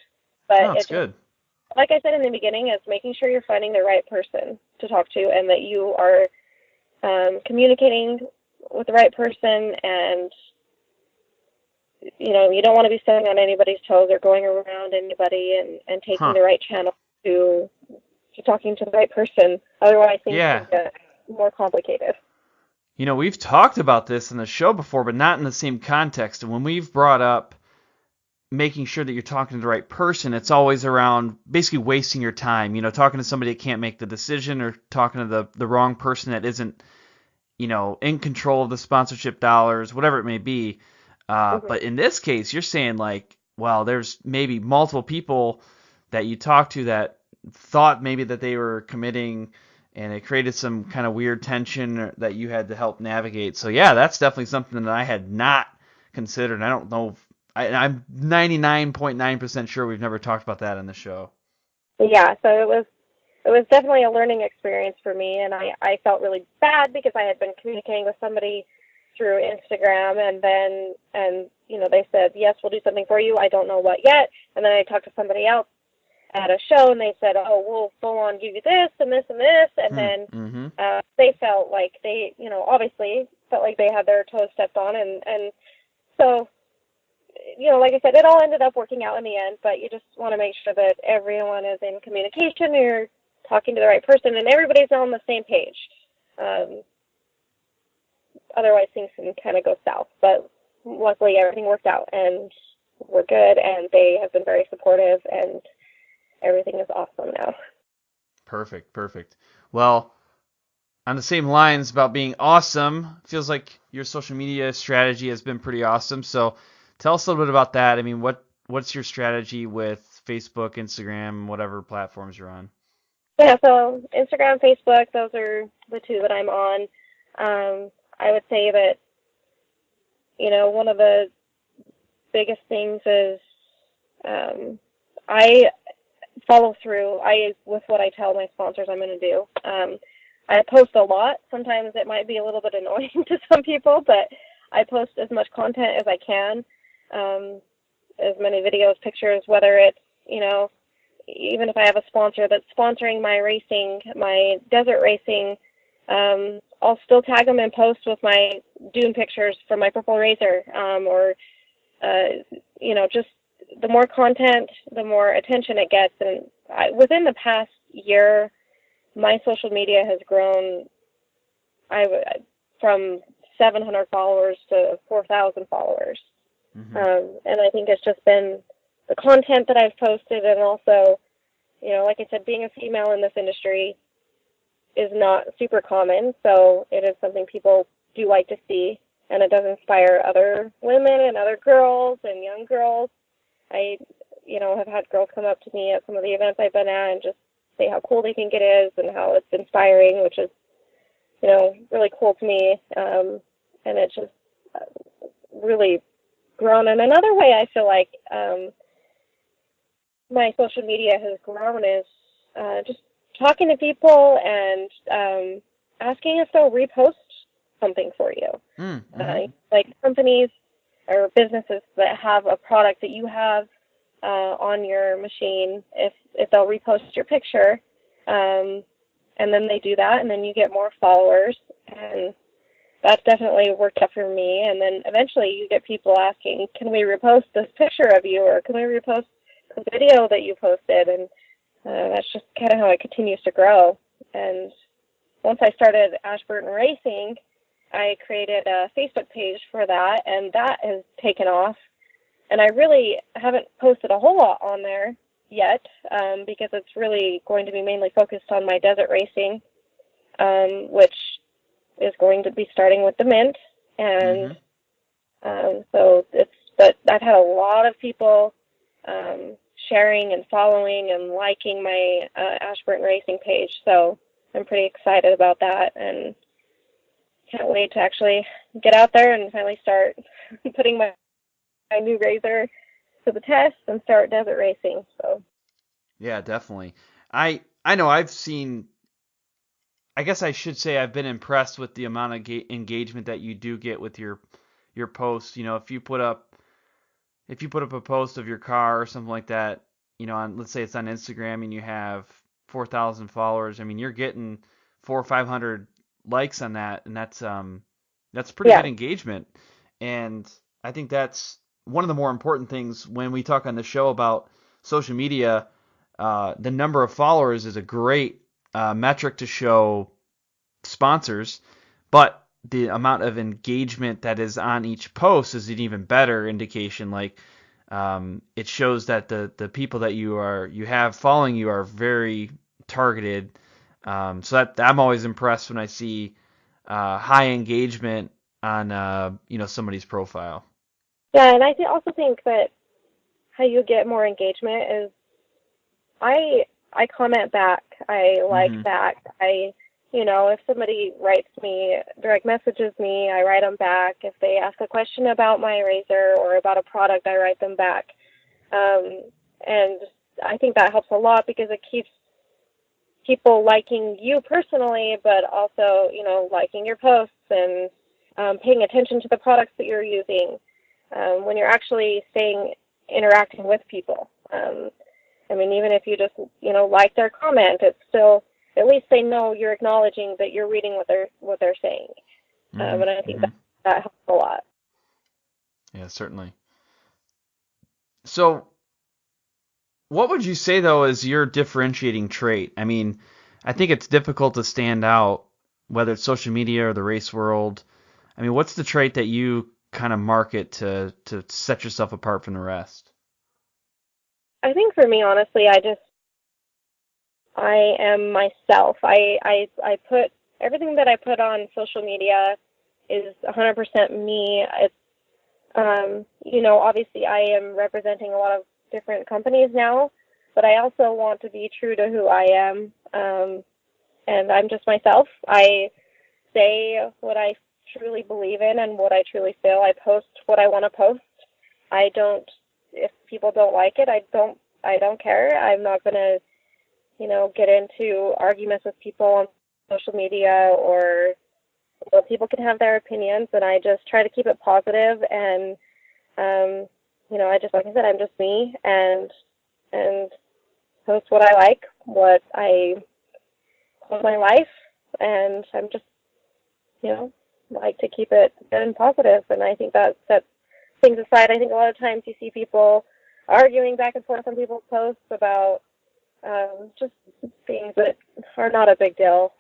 But it's good. Like I said in the beginning, it's making sure you're finding the right person to talk to, and that you are communicating with the right person, and you don't want to be stepping on anybody's toes or going around anybody, and taking the right channel to talking to the right person. Otherwise, things can get more complicated. We've talked about this in the show before, but not in the same context. And when we've brought up making sure that you're talking to the right person, it's always around basically wasting your time, talking to somebody that can't make the decision, or talking to the wrong person that isn't, in control of the sponsorship dollars, whatever it may be. But in this case, you're saying there's maybe multiple people that you talked to that thought maybe that they were committing, and it created some kind of weird tension that you had to help navigate. So yeah, that's definitely something that I had not considered. I don't know. I'm 99.9% sure we've never talked about that in the show. Yeah, so it was definitely a learning experience for me, and I felt really bad because I had been communicating with somebody through Instagram, and they said, yes, we'll do something for you. I don't know what yet. And then I talked to somebody else at a show, and they said, oh, we'll full on give you this and this and this. And then they felt like they, obviously felt like they had their toes stepped on. And so, like I said, it all ended up working out in the end, but you just want to make sure that everyone is in communication, you're talking to the right person, and everybody's on the same page. Otherwise, things can kind of go south. But luckily everything worked out and we're good, and they have been very supportive, and everything is awesome now. Perfect. Well, on the same lines about being awesome, feels like your social media strategy has been pretty awesome. So tell us a little bit about that. I mean, what's your strategy with Facebook, Instagram, whatever platforms you're on? Yeah, so Instagram, Facebook, those are the two that I'm on. I would say that, one of the biggest things is I follow through with what I tell my sponsors I'm going to do. I post a lot. Sometimes it might be a little bit annoying to some people, but I post as much content as I can, as many videos, pictures, whether it's, even if I have a sponsor that's sponsoring my racing, my desert racing, I'll still tag them and post with my dune pictures from my Purple Razor, or just the more content, the more attention it gets. And within the past year, my social media has grown from 700 followers to 4,000 followers. Mm-hmm. And I think it's just been the content that I've posted, and also, like I said, being a female in this industry is not super common, so it is something people do like to see, and it does inspire other women and other girls and young girls. I, have had girls come up to me at some of the events I've been at and just say how cool they think it is and how it's inspiring, which is, really cool to me. And it's just really grown. And another way I feel like my social media has grown is just talking to people and asking if they'll repost something for you. Mm-hmm. Like companies or businesses that have a product that you have on your machine, if they'll repost your picture, and then they do that, and then you get more followers, and that's definitely worked out for me. And then eventually you get people asking, can we repost this picture of you, or can we repost the video that you posted? And that's just kind of how it continues to grow. And once I started Burton Racing, I created a Facebook page for that, and that has taken off. And I really haven't posted a whole lot on there yet, because it's really going to be mainly focused on my desert racing, which is going to be starting with the Mint. And but I've had a lot of people sharing and following and liking my Burton Racing page, so I'm pretty excited about that, and can't wait to actually get out there and finally start putting my new razor to the test and start desert racing. So yeah, definitely. I know I've seen, I guess I should say I've been impressed with the amount of engagement that you do get with your posts. If you put up a post of your car or something like that, on, let's say it's on Instagram and you have 4,000 followers, I mean, you're getting 400 or 500 likes on that, and that's pretty good engagement. And I think that's one of the more important things when we talk on the show about social media. The number of followers is a great metric to show sponsors, but the amount of engagement that is on each post is an even better indication. Like, it shows that the people that you have following you are very targeted. So that I'm always impressed when I see high engagement on somebody's profile. Yeah, and I also think that how you get more engagement is I comment back, I like back, if somebody writes me, direct messages me, I write them back. If they ask a question about my razor or about a product, I write them back. And I think that helps a lot because it keeps people liking you personally, but also, liking your posts and paying attention to the products that you're using when you're actually interacting with people. Even if you just, like their comment, it's still, at least they know you're acknowledging that you're reading what they're saying. And I think that helps a lot. Yeah, certainly. So what would you say, though, is your differentiating trait? I mean, I think it's difficult to stand out, whether it's social media or the race world. I mean, what's the trait that you kind of market to set yourself apart from the rest? I think for me, honestly, I am myself. I put everything that I put on social media is 100% me. It's, obviously I am representing a lot of different companies now, but I also want to be true to who I am. And I'm just myself. I say what I truly believe in and what I truly feel. I post what I want to post. If people don't like it, I don't care. I'm not going to, get into arguments with people on social media, or people can have their opinions, and I just try to keep it positive. And, like I said, I'm just me, and post what I like, what I of my life, and I'm just, like to keep it good and positive. And I think that sets things aside. I think a lot of times you see people arguing back and forth on people's posts about just things that are not a big deal,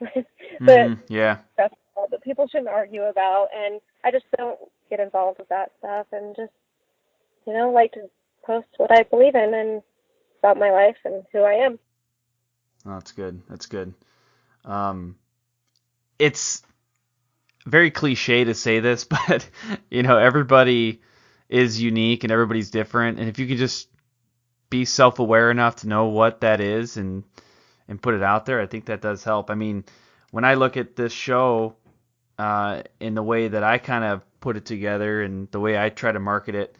but yeah, that's all that people shouldn't argue about. And I just don't get involved with that stuff, and just, like to post what I believe in and about my life and who I am. Oh, that's good. That's good. It's very cliche to say this, but everybody is unique and everybody's different. And if you could just be self-aware enough to know what that is and put it out there, I think that does help. I mean, when I look at this show, in the way that I kind of put it together and the way I try to market it,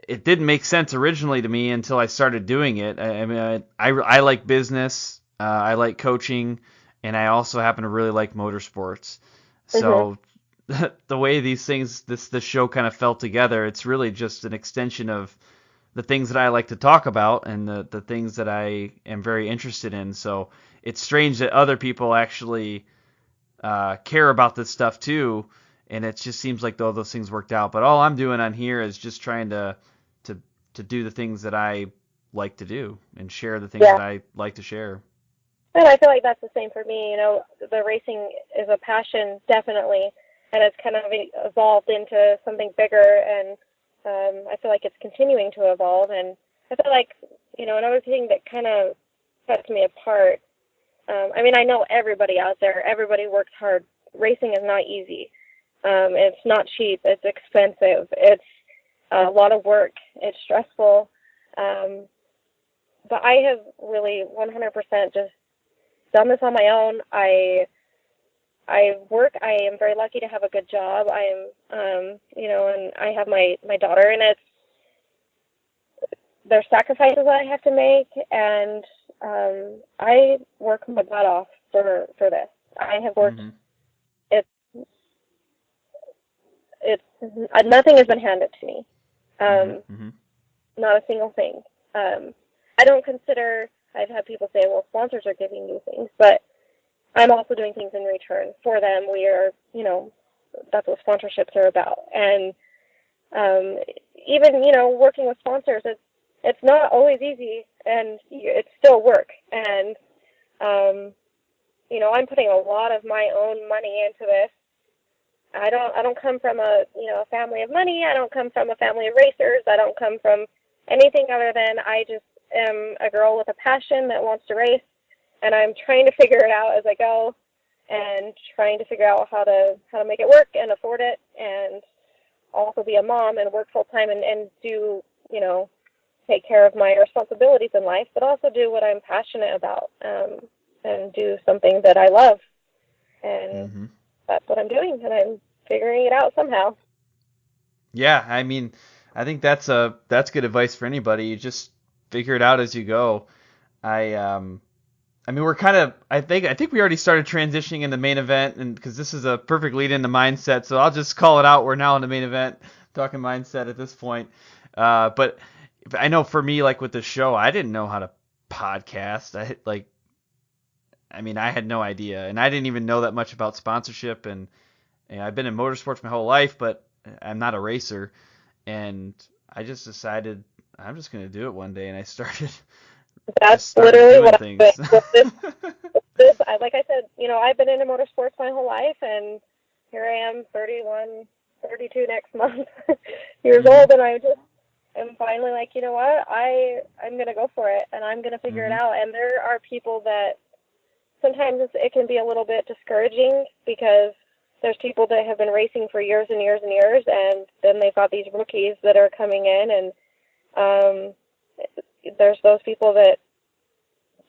it didn't make sense originally to me until I started doing it. I mean, I like business, I like coaching, and I also happen to really like motorsports. So the way these things, this show kind of fell together, it's really just an extension of the things that I like to talk about and the things that I am very interested in. So it's strange that other people actually care about this stuff too, and it just seems like all those things worked out. But all I'm doing on here is just trying to do the things that I like to do and share the things that I like to share. And I feel like that's the same for me. The racing is a passion, definitely, and it's kind of evolved into something bigger, and I feel like it's continuing to evolve. And I feel like, another thing that kind of sets me apart, I know everybody out there, everybody works hard. Racing is not easy. It's not cheap. It's expensive. It's a lot of work. It's stressful. But I have really 100% just done this on my own. I work. I am very lucky to have a good job. I am, and I have my daughter, and there's sacrifices that I have to make, and I work my butt off for this. I have worked. It's nothing has been handed to me. Not a single thing. I don't consider. I've had people say, well, sponsors are giving you things, but I'm also doing things in return for them. We are, that's what sponsorships are about. And even, working with sponsors, it's not always easy, and it's still work. And, I'm putting a lot of my own money into this. I don't come from a family of money. I don't come from a family of racers. I don't come from anything other than I just am a girl with a passion that wants to race, and I'm trying to figure it out as I go, and trying to figure out how to make it work and afford it, and also be a mom and work full time and do, take care of my responsibilities in life, but also do what I'm passionate about, and do something that I love. And that's what I'm doing, and I'm figuring it out somehow. Yeah, I mean, I think that's good advice for anybody. You just figure it out as you go. We're kind of, I think we already started transitioning in the main event, and because this is a perfect lead into mindset, so I'll just call it out. We're now in the main event, talking mindset at this point. But I know for me, like with the show, I didn't know how to podcast. I had no idea, and I didn't even know that much about sponsorship. And I've been in motorsports my whole life, but I'm not a racer. And I just decided I'm just going to do it one day, and I started. That's literally what I'm doing. Like I said, I've been into motorsports my whole life, and here I am, 31, 32 next month years old, and I just am finally like, you know what, I'm going to go for it, and I'm going to figure it out. And there are people that sometimes it can be a little bit discouraging because there's people that have been racing for years and years and years, and then they've got these rookies that are coming in, and there's those people that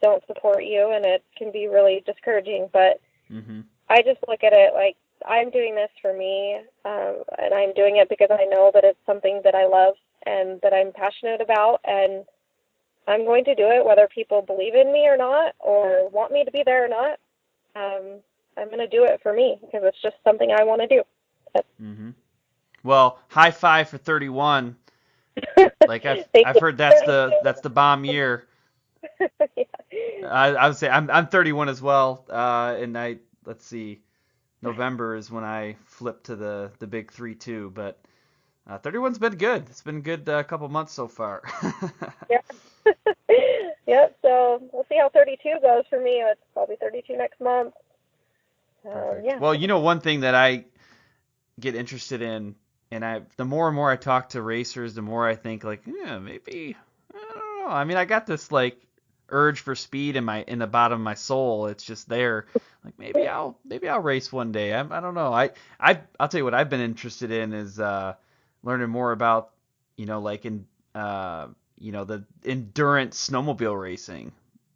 don't support you, and it can be really discouraging. But I just look at it like, I'm doing this for me, and I'm doing it because I know that it's something that I love and that I'm passionate about, and I'm going to do it whether people believe in me or not, or want me to be there or not. I'm going to do it for me because it's just something I want to do. Well, high five for 31. Like I've heard that's the bomb year. Yeah. I would say I'm 31 as well, and let's see, November is when I flip to the big 3-2, but 31's been good. It's been good couple months so far. Yeah. Yep. So we'll see how 32 goes for me. It's probably 32 next month. Yeah. Well, one thing that I get interested in, and the more and more I talk to racers, the more I think like, yeah, maybe, I don't know. I mean, I got this like urge for speed in the bottom of my soul. It's just there. Like maybe I'll race one day. I don't know. I'll tell you what I've been interested in is learning more about like in the endurance snowmobile racing.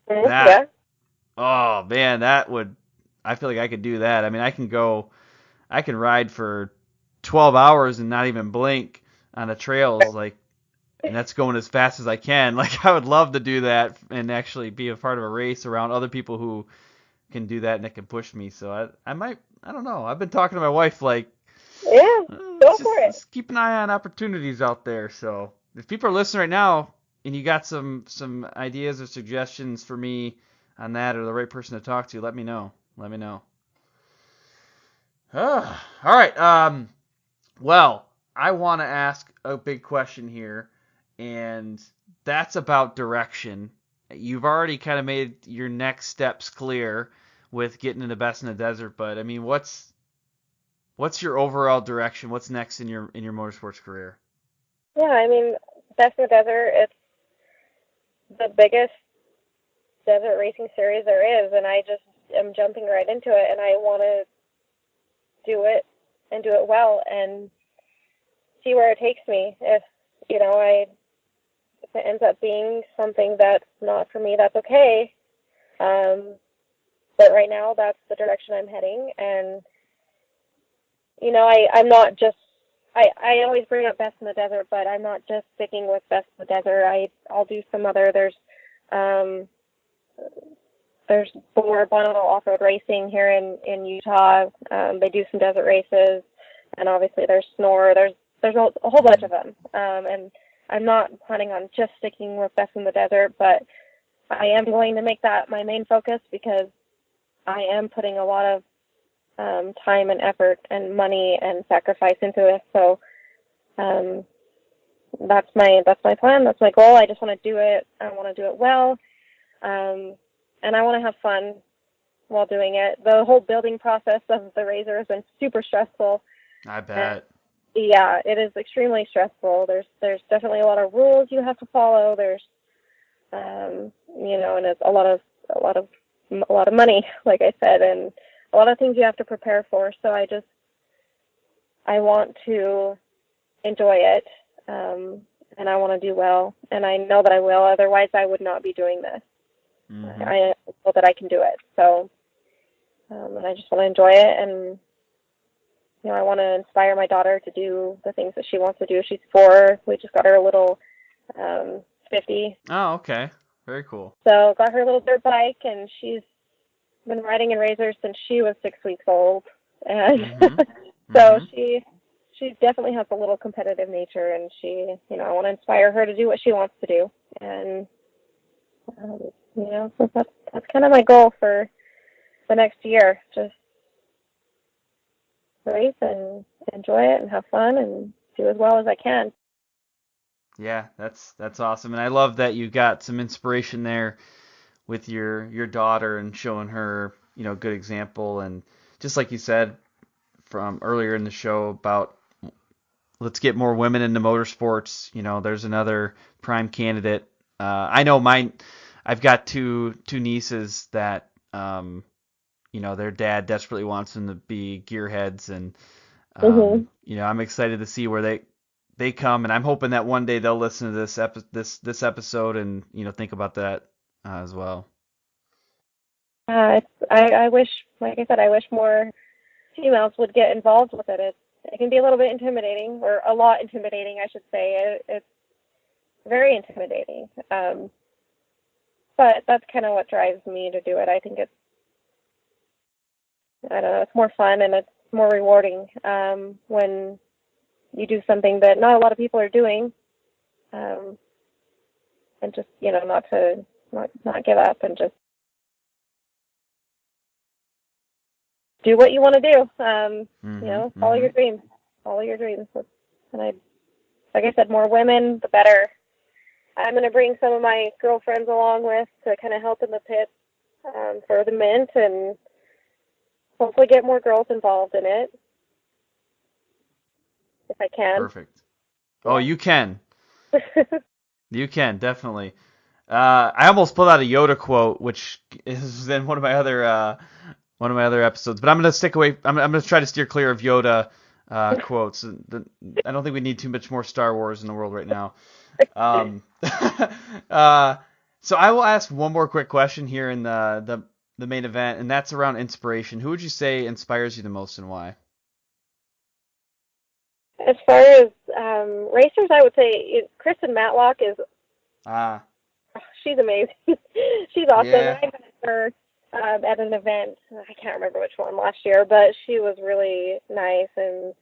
Yeah. Oh man, I feel like I could do that. I mean, I can ride for 12 hours and not even blink on the trails, like, and that's going as fast as I can. Like, I would love to do that and actually be a part of a race around other people who can do that and it can push me. So I don't know. I've been talking to my wife, like, yeah, go for it. Just keep an eye on opportunities out there. So if people are listening right now and you got some ideas or suggestions for me on that or the right person to talk to, let me know. All right. Well, I want to ask a big question here, and that's about direction. You've already kind of made your next steps clear with getting into Best in the Desert, but I mean, what's your overall direction? What's next in your motorsports career? Yeah, I mean, Best in the Desert, it's the biggest desert racing series there is, and I just am jumping right into it, and I want to do it and do it well and see where it takes me. If it ends up being something that's not for me, that's okay. But right now, that's the direction I'm heading, and I'm not just. I always bring up Best in the Desert, but I'm not just sticking with Best in the Desert. I'll do some other. There's Bonneville Off-Road Racing here in Utah. They do some desert races, and obviously there's Snore. There's a whole bunch of them, and I'm not planning on just sticking with Best in the Desert, but I am going to make that my main focus because I am putting a lot of time and effort and money and sacrifice into it. So that's my plan. That's my goal. I just want to do it. I want to do it well. And I want to have fun while doing it. The whole building process of the Razor has been super stressful. I bet. Yeah, it is extremely stressful. There's definitely a lot of rules you have to follow. There's, and it's a lot of money, like I said, and a lot of things you have to prepare for. So I want to enjoy it, and I want to do well, and I know that I will. Otherwise, I would not be doing this. I know that I can do it. So, and I just want to enjoy it, and I want to inspire my daughter to do the things that she wants to do. She's 4. We just got her a little 50. Oh, okay. Very cool. So got her a little dirt bike, and she's been riding in Razors since she was 6 weeks old. And so she definitely has a little competitive nature, and I want to inspire her to do what she wants to do. And, so that's kind of my goal for the next year. Just race and enjoy it and have fun and do as well as I can. Yeah, that's awesome. And I love that you got some inspiration there with your daughter and showing her, good example. And just like you said from earlier in the show about let's get more women into motorsports. There's another prime candidate. I know I've got two nieces that, their dad desperately wants them to be gearheads, and I'm excited to see where they come, and I'm hoping that one day they'll listen to this episode and think about that as well. I wish, like I said, I wish more females would get involved with it. It can be a little bit intimidating, or a lot intimidating, I should say. It's very intimidating. But that's kind of what drives me to do it. I think it's more fun and it's more rewarding when you do something that not a lot of people are doing, and just not give up and just do what you want to do. Follow your dreams. Follow your dreams. And like I said, more women, the better. I'm going to bring some of my girlfriends along with to kind of help in the pit for the mint, and hopefully get more girls involved in it if I can. Perfect. Oh, you can. You can, definitely. I almost pulled out a Yoda quote, which is in one of my other episodes, but I'm going to stick away. I'm going to try to steer clear of Yoda quotes. I don't think we need too much more Star Wars in the world right now. So I will ask one more quick question here in the main event, and that's around inspiration. Who would you say inspires you the most, and why? As far as racers, I would say Kristen Matlock is. She's amazing. She's awesome. Yeah. I met her at an event. I can't remember which one last year, but she was really nice and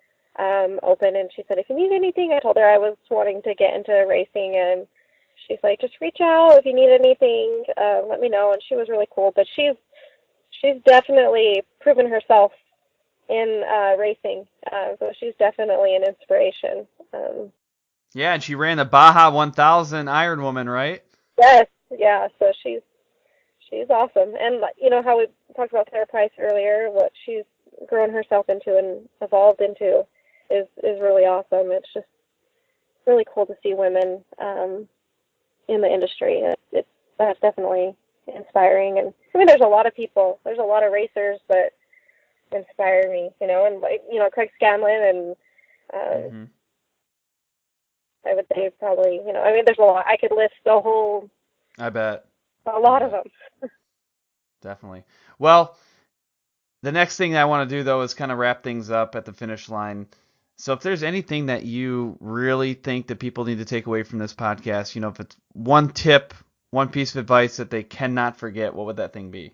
open. And she said, if you need anything, I told her I was wanting to get into racing, and she's like, just reach out if you need anything. Let me know. And she was really cool. But she's definitely proven herself in racing. So she's definitely an inspiration. Yeah, and she ran the Baja 1000 Iron Woman, right? Yes, yeah. So she's awesome, and how we talked about Sarah Price earlier, what she's grown herself into and evolved into is really awesome. It's just really cool to see women in the industry. That's definitely inspiring, and I mean, there's a lot of racers that inspire me, and Craig Scanlon, and I would say probably, there's a lot. I could list a whole. I bet. A lot of them. Definitely. Well, the next thing I want to do, though, is kind of wrap things up at the finish line. So if there's anything that you really think that people need to take away from this podcast, if it's one tip, one piece of advice that they cannot forget, what would that thing be?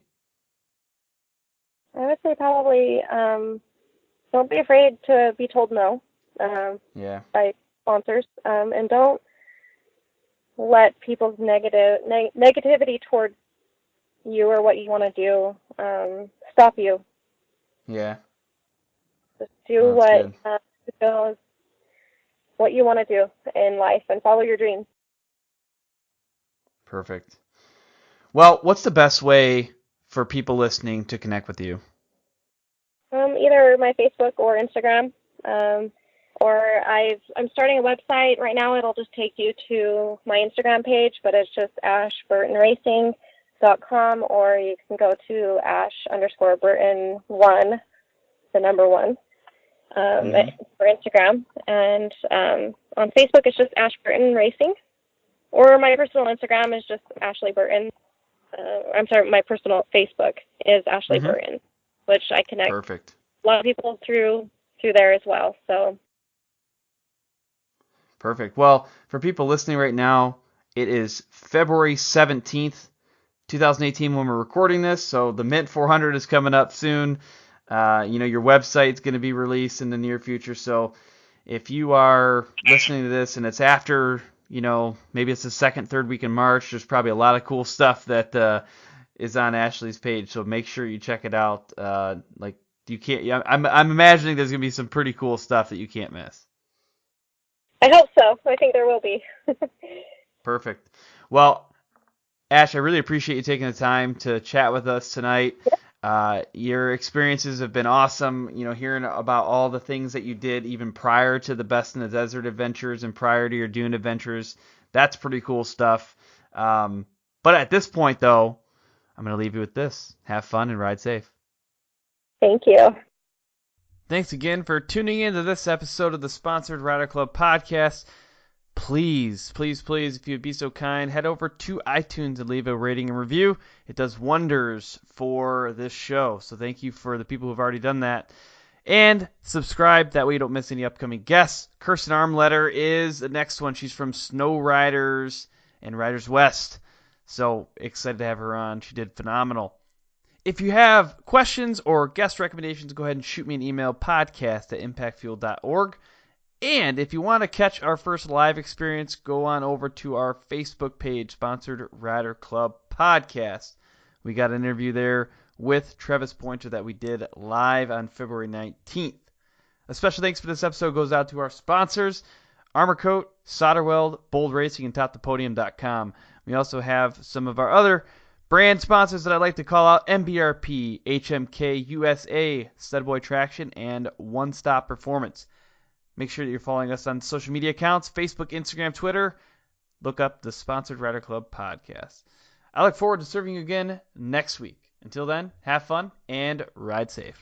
I would say probably don't be afraid to be told no by sponsors, and don't let people's negativity towards you or what you want to do stop you. Yeah. Just do what you feel is what you want to do in life, and follow your dreams. Perfect. Well, what's the best way for people listening to connect with you? Either my Facebook or Instagram. Or I'm starting a website right now. It'll just take you to my Instagram page, but it's just ashburtonracing.com, or you can go to ash_Burton1, the number 1, for Instagram. And on Facebook, it's just Ash Burton Racing, or my personal Instagram is just Ashley Burton. My personal Facebook is Ashley Burton, which I connect a lot of people through there as well. So. Perfect. Well, for people listening right now, it is February 17th, 2018 when we're recording this, so the Mint 400 is coming up soon. Your website's going to be released in the near future, so if you are listening to this and it's after, maybe it's the second, third week in March, there's probably a lot of cool stuff that is on Ashley's page, so make sure you check it out. I'm imagining there's going to be some pretty cool stuff that you can't miss. I hope so. I think there will be. Perfect. Well, Ash, I really appreciate you taking the time to chat with us tonight. Your experiences have been awesome. Hearing about all the things that you did even prior to the Best in the Desert adventures and prior to your Dune adventures, that's pretty cool stuff. But at this point, though, I'm going to leave you with this. Have fun and ride safe. Thank you. Thanks again for tuning in to this episode of the Sponsored Rider Club podcast. Please, please, please, if you'd be so kind, head over to iTunes and leave a rating and review. It does wonders for this show. So thank you for the people who've already done that. And subscribe, that way you don't miss any upcoming guests. Kirsten Armletter is the next one. She's from Snow Riders and Riders West. So excited to have her on. She did phenomenal. If you have questions or guest recommendations, go ahead and shoot me an email, podcast@impactfuel.org. And if you want to catch our first live experience, go on over to our Facebook page, Sponsored Rider Club Podcast. We got an interview there with Travis Pointer that we did live on February 19th. A special thanks for this episode goes out to our sponsors, Armor Kote, SolderWeld, Bold Racing, and TopThePodium.com. We also have some of our other brand sponsors that I'd like to call out: MBRP, HMK USA, Studboy Traction, and One Stop Performance. Make sure that you're following us on social media accounts, Facebook, Instagram, Twitter. Look up the Sponsored Rider Club podcast. I look forward to serving you again next week. Until then, have fun and ride safe.